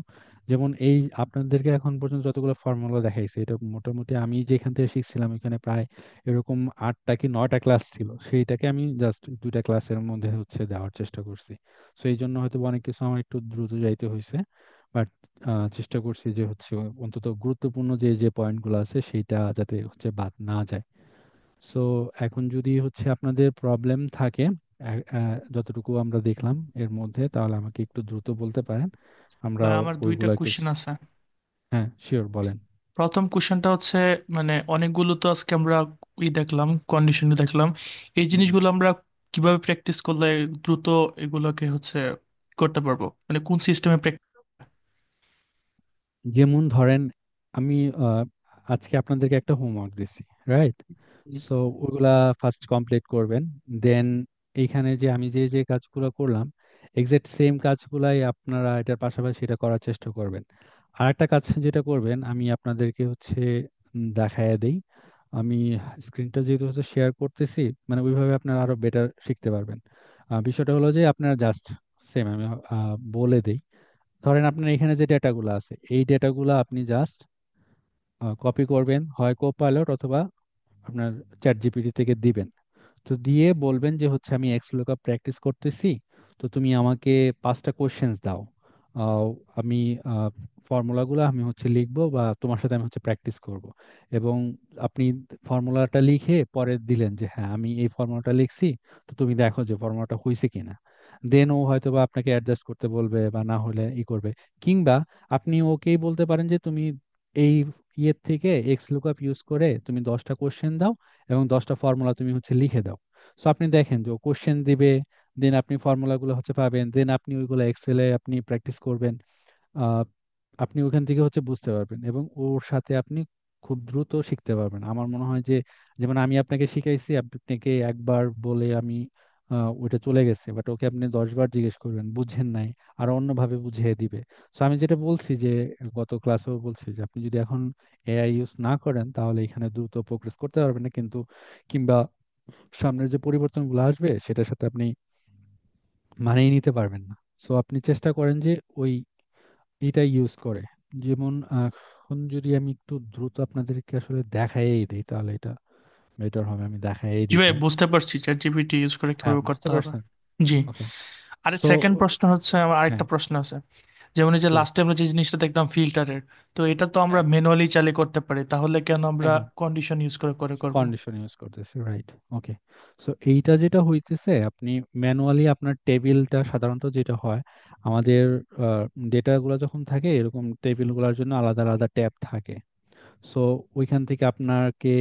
A: যেমন এই আপনাদেরকে এখন পর্যন্ত যতগুলো ফর্মুলা দেখাইছে, এটা মোটামুটি আমি যেখান থেকে শিখছিলাম এখানে প্রায় এরকম 8টা কি 9টা ক্লাস ছিল, সেইটাকে আমি জাস্ট 2টা ক্লাসের মধ্যে হচ্ছে দেওয়ার চেষ্টা করছি। তো এই জন্য হয়তো অনেক কিছু আমার একটু দ্রুত যাইতে হয়েছে, বাট চেষ্টা করছি যে হচ্ছে অন্তত গুরুত্বপূর্ণ যে যে পয়েন্টগুলো আছে সেইটা যাতে হচ্ছে বাদ না যায়। সো এখন যদি হচ্ছে আপনাদের প্রবলেম থাকে যতটুকু আমরা দেখলাম এর মধ্যে, তাহলে আমাকে একটু দ্রুত বলতে পারেন, আমরা
C: ভাই আমার দুইটা
A: ওইগুলো একটু।
C: কোশ্চেন আছে।
A: হ্যাঁ, শিওর, বলেন।
C: প্রথম কোশ্চেনটা হচ্ছে, মানে অনেকগুলো তো আজকে আমরা দেখলাম, কন্ডিশন দেখলাম, এই
A: হুম।
C: জিনিসগুলো আমরা কিভাবে প্র্যাকটিস করলে দ্রুত এগুলোকে হচ্ছে করতে পারবো, মানে কোন সিস্টেমে প্র্যাকটিস?
A: যেমন ধরেন আমি আজকে আপনাদেরকে একটা হোমওয়ার্ক দিছি, রাইট? সো ওইগুলা ফার্স্ট কমপ্লিট করবেন। দেন এইখানে যে আমি যে যে কাজগুলো করলাম, এক্সাক্ট সেম কাজগুলাই আপনারা এটার পাশাপাশি এটা করার চেষ্টা করবেন। আর একটা কাজ যেটা করবেন, আমি আপনাদেরকে হচ্ছে দেখায় দেই। আমি স্ক্রিনটা যেহেতু হচ্ছে শেয়ার করতেছি, মানে ওইভাবে আপনারা আরো বেটার শিখতে পারবেন। বিষয়টা হলো যে আপনারা জাস্ট সেম আমি বলে দেই। ধরেন আপনার এখানে যে ডেটাগুলো আছে, এই ডেটাগুলো আপনি জাস্ট কপি করবেন, হয় কোপাইলট অথবা আপনার চ্যাট জিপিটি থেকে দিবেন। তো দিয়ে বলবেন যে হচ্ছে আমি এক্স লুকআপ প্র্যাকটিস করতেছি, তো তুমি আমাকে 5টা কোশ্চেন্স দাও। আহ, আমি ফর্মুলাগুলো আমি হচ্ছে লিখবো, বা তোমার সাথে আমি হচ্ছে প্র্যাকটিস করব। এবং আপনি ফর্মুলাটা লিখে পরে দিলেন যে হ্যাঁ আমি এই ফর্মুলাটা লিখছি, তো তুমি দেখো যে ফর্মুলাটা হয়েছে কিনা। দেন ও হয়তো বা আপনাকে অ্যাডজাস্ট করতে বলবে, বা না হলে করবে। কিংবা আপনি ওকেই বলতে পারেন যে তুমি এই ইয়ের থেকে এক্স লুকআপ ইউজ করে তুমি 10টা কোশ্চেন দাও এবং 10টা ফর্মুলা তুমি হচ্ছে লিখে দাও। সো আপনি দেখেন যে ও কোশ্চেন দিবে, দেন আপনি ফর্মুলাগুলো হচ্ছে পাবেন, দেন আপনি ওইগুলো এক্সেলে আপনি প্র্যাকটিস করবেন। আহ, আপনি ওখান থেকে হচ্ছে বুঝতে পারবেন এবং ওর সাথে আপনি খুব দ্রুত শিখতে পারবেন। আমার মনে হয় যে যেমন আমি আপনাকে শিখাইছি, আপনাকে একবার বলে আমি ওইটা চলে গেছে, বাট ওকে আপনি 10বার জিজ্ঞেস করবেন, বুঝেন নাই, আর অন্যভাবে বুঝিয়ে দিবে। তো আমি যেটা বলছি যে গত ক্লাসেও বলছি যে আপনি যদি এখন এআই ইউজ না করেন তাহলে এখানে দ্রুত প্রোগ্রেস করতে পারবেন না, কিন্তু কিংবা সামনের যে পরিবর্তনগুলো আসবে সেটার সাথে আপনি মানিয়ে নিতে পারবেন না। সো আপনি চেষ্টা করেন যে ওই এটা ইউজ করে। যেমন এখন যদি আমি একটু দ্রুত আপনাদেরকে আসলে দেখাই দিই তাহলে এটা বেটার হবে, আমি দেখাই
C: জি ভাই,
A: দিতাম।
C: বুঝতে পারছি চ্যাট জিপিটি ইউজ করে
A: হ্যাঁ,
C: কিভাবে
A: বুঝতে
C: করতে হবে।
A: পারছেন।
C: জি।
A: ওকে।
C: আর
A: সো
C: সেকেন্ড প্রশ্ন হচ্ছে, আমার
A: হ্যাঁ।
C: আরেকটা প্রশ্ন আছে। যেমন এই যে
A: তো
C: লাস্টে আমরা যে জিনিসটা দেখলাম ফিল্টারের, তো এটা তো আমরা ম্যানুয়ালি চালিয়ে করতে পারি, তাহলে কেন আমরা
A: হ্যাঁ,
C: কন্ডিশন ইউজ করে করে করব?
A: কন্ডিশন ইউজ করতেছি, রাইট। ওকে, সো এইটা যেটা হইতেছে, আপনি ম্যানুয়ালি আপনার টেবিলটা সাধারণত যেটা হয়, আমাদের ডেটাগুলো যখন থাকে এরকম টেবিলগুলোর জন্য আলাদা আলাদা ট্যাব থাকে। সো ওইখান থেকে আপনাকে,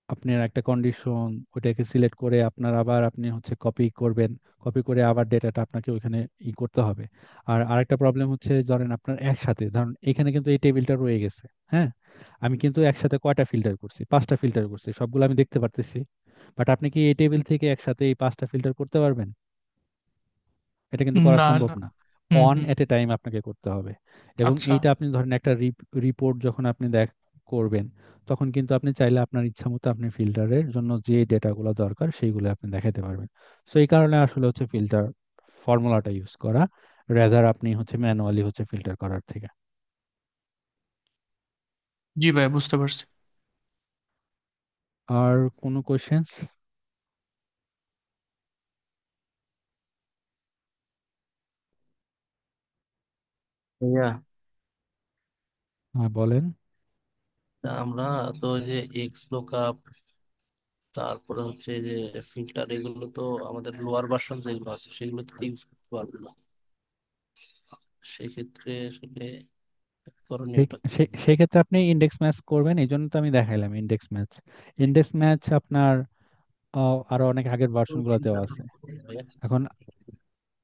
A: আপনার একটা কন্ডিশন ওইটাকে সিলেক্ট করে আপনার আবার আপনি হচ্ছে কপি করবেন, কপি করে আবার ডেটাটা আপনাকে ওইখানে করতে হবে। আর আরেকটা প্রবলেম হচ্ছে, ধরেন আপনার একসাথে, ধরুন এখানে কিন্তু এই টেবিলটা রয়ে গেছে, হ্যাঁ, আমি কিন্তু একসাথে কয়টা ফিল্টার করছি, 5টা ফিল্টার করছি, সবগুলো আমি দেখতে পারতেছি। বাট আপনি কি এই টেবিল থেকে একসাথে এই 5টা ফিল্টার করতে পারবেন? এটা কিন্তু করা
C: না,
A: সম্ভব
C: না।
A: না।
C: হুম,
A: on
C: hmm.
A: At A time আপনাকে করতে হবে। এবং
C: আচ্ছা।
A: এইটা আপনি ধরেন একটা রিপোর্ট যখন আপনি করবেন, তখন কিন্তু আপনি চাইলে আপনার ইচ্ছা মতো আপনি ফিল্টারের জন্য যে ডেটাগুলো দরকার সেইগুলো আপনি দেখাতে পারবেন। সো এই কারণে আসলে হচ্ছে ফিল্টার ফর্মুলাটা ইউজ করা, রেদার আপনি হচ্ছে ম্যানুয়ালি হচ্ছে ফিল্টার করার থেকে।
C: জি ভাই, বুঝতে পারছি।
A: আর কোনো কোশ্চেন্স?
D: ভাইয়া,
A: হ্যাঁ, বলেন।
D: তা আমরা তো ওই যে এক্স লুকআপ, তারপরে হচ্ছে এই যে ফিল্টার, এগুলো তো আমাদের লোয়ার ভার্সন যেগুলো আছে সেগুলো তো ইউজ করতে পারবো না। সেক্ষেত্রে আসলে করণীয়টা কি?
A: সেক্ষেত্রে আপনি ইন্ডেক্স ম্যাচ করবেন, এই জন্য তো আমি দেখাইলাম ইন্ডেক্স ম্যাচ। ইন্ডেক্স ম্যাচ আপনার আরো অনেক আগের ভার্সন গুলোতেও আছে।
D: ভাইয়া,
A: এখন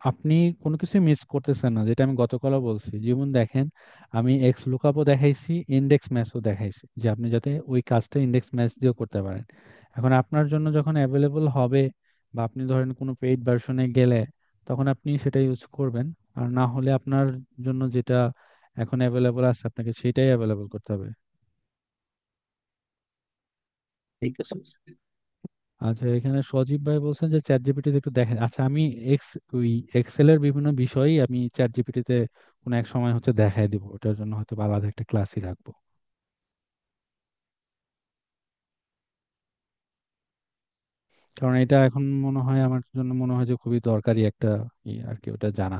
A: আপনি কোনো কিছু মিস করতেছেন না, যেটা আমি গতকালও বলছি। যেমন দেখেন, আমি এক্স লুকআপও দেখাইছি, ইন্ডেক্স ম্যাচও দেখাইছি, যে আপনি যাতে ওই কাজটা ইন্ডেক্স ম্যাচ দিয়েও করতে পারেন। এখন আপনার জন্য যখন অ্যাভেলেবল হবে, বা আপনি ধরেন কোনো পেইড ভার্সনে গেলে, তখন আপনি সেটা ইউজ করবেন। আর না হলে আপনার জন্য যেটা এখন অ্যাভেলেবল আছে আপনাকে সেটাই অ্যাভেলেবল করতে হবে।
D: ঠিক আছে।
A: আচ্ছা, এখানে সজীব ভাই বলছেন যে চ্যাট জিপিটিতে একটু দেখেন। আচ্ছা, আমি ওই এক্সেল এর বিভিন্ন বিষয়ই আমি চ্যাট জিপিটিতে কোনো এক সময় হচ্ছে দেখাই দিব, ওটার জন্য হয়তো বা আলাদা একটা ক্লাসই রাখবো। কারণ এটা এখন মনে হয় আমার জন্য মনে হয় যে খুবই দরকারি একটা আর কি ওটা জানা।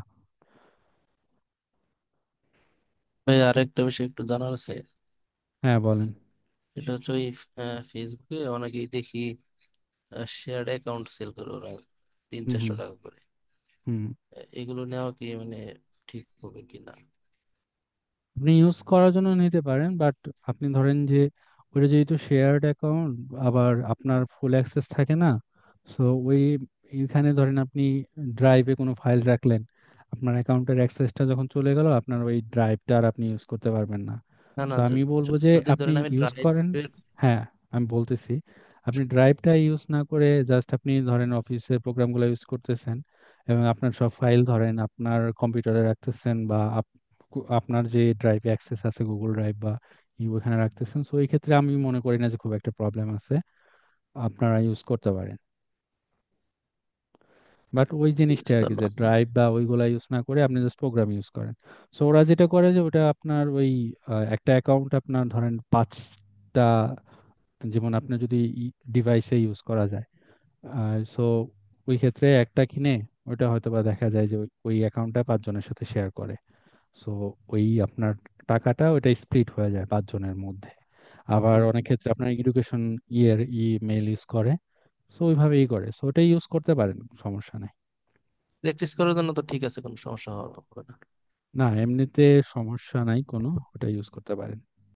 D: ভাই, আরেকটা বিষয় একটু জানার আছে।
A: হ্যাঁ, বলেন।
D: এটা হচ্ছে ওই ফেসবুকে অনেকেই দেখি শেয়ার্ড অ্যাকাউন্ট সেল করে ওরা তিন
A: হুম,
D: চারশো
A: হুম,
D: টাকা করে।
A: হুম।
D: এগুলো নেওয়া কি মানে ঠিক হবে কি না?
A: আপনি ইউজ করার জন্য নিতে পারেন, বাট আপনি ধরেন যে ওটা যেহেতু শেয়ার্ড অ্যাকাউন্ট, আবার আপনার ফুল অ্যাক্সেস থাকে না। সো ওই এইখানে ধরেন আপনি ড্রাইভে কোনো ফাইল রাখলেন, আপনার অ্যাকাউন্টের অ্যাক্সেসটা যখন চলে গেল, আপনার ওই ড্রাইভটা আর আপনি ইউজ করতে পারবেন না।
D: না,
A: সো
D: না,
A: আমি বলবো যে
D: যদি
A: আপনি
D: ধরেন আমি
A: ইউজ করেন।
D: ড্রাইভের।
A: হ্যাঁ, আমি বলতেছি, আপনি ড্রাইভটা ইউজ না করে জাস্ট আপনি ধরেন অফিসের প্রোগ্রামগুলো ইউজ করতেছেন, এবং আপনার সব ফাইল ধরেন আপনার কম্পিউটারে রাখতেছেন, বা আপনার যে ড্রাইভে অ্যাক্সেস আছে গুগল ড্রাইভ বা ওখানে রাখতেছেন। সো এই ক্ষেত্রে আমি মনে করি না যে খুব একটা প্রবলেম আছে, আপনারা ইউজ করতে পারেন। বাট ওই জিনিসটা আর কি, যে ড্রাইভ বা ওইগুলা ইউজ না করে আপনি জাস্ট প্রোগ্রাম ইউজ করেন। সো ওরা যেটা করে যে ওটা আপনার ওই একটা অ্যাকাউন্ট আপনার ধরেন 5টা, যেমন আপনার যদি ডিভাইসে ইউজ করা যায়, সো ওই ক্ষেত্রে একটা কিনে ওইটা হয়তো বা দেখা যায় যে ওই অ্যাকাউন্টটা 5জনের সাথে শেয়ার করে। সো ওই আপনার টাকাটা ওইটা স্প্লিট হয়ে যায় 5জনের মধ্যে। আবার অনেক ক্ষেত্রে আপনার এডুকেশন ইমেল ইউজ করে, সো ওইভাবেই করে। সো ওটা ইউজ করতে পারেন, সমস্যা নেই।
D: প্র্যাকটিস করার জন্য তো ঠিক আছে, কোনো সমস্যা হবে না।
A: না, এমনিতে সমস্যা নাই কোনো, ওটা ইউজ করতে পারেন।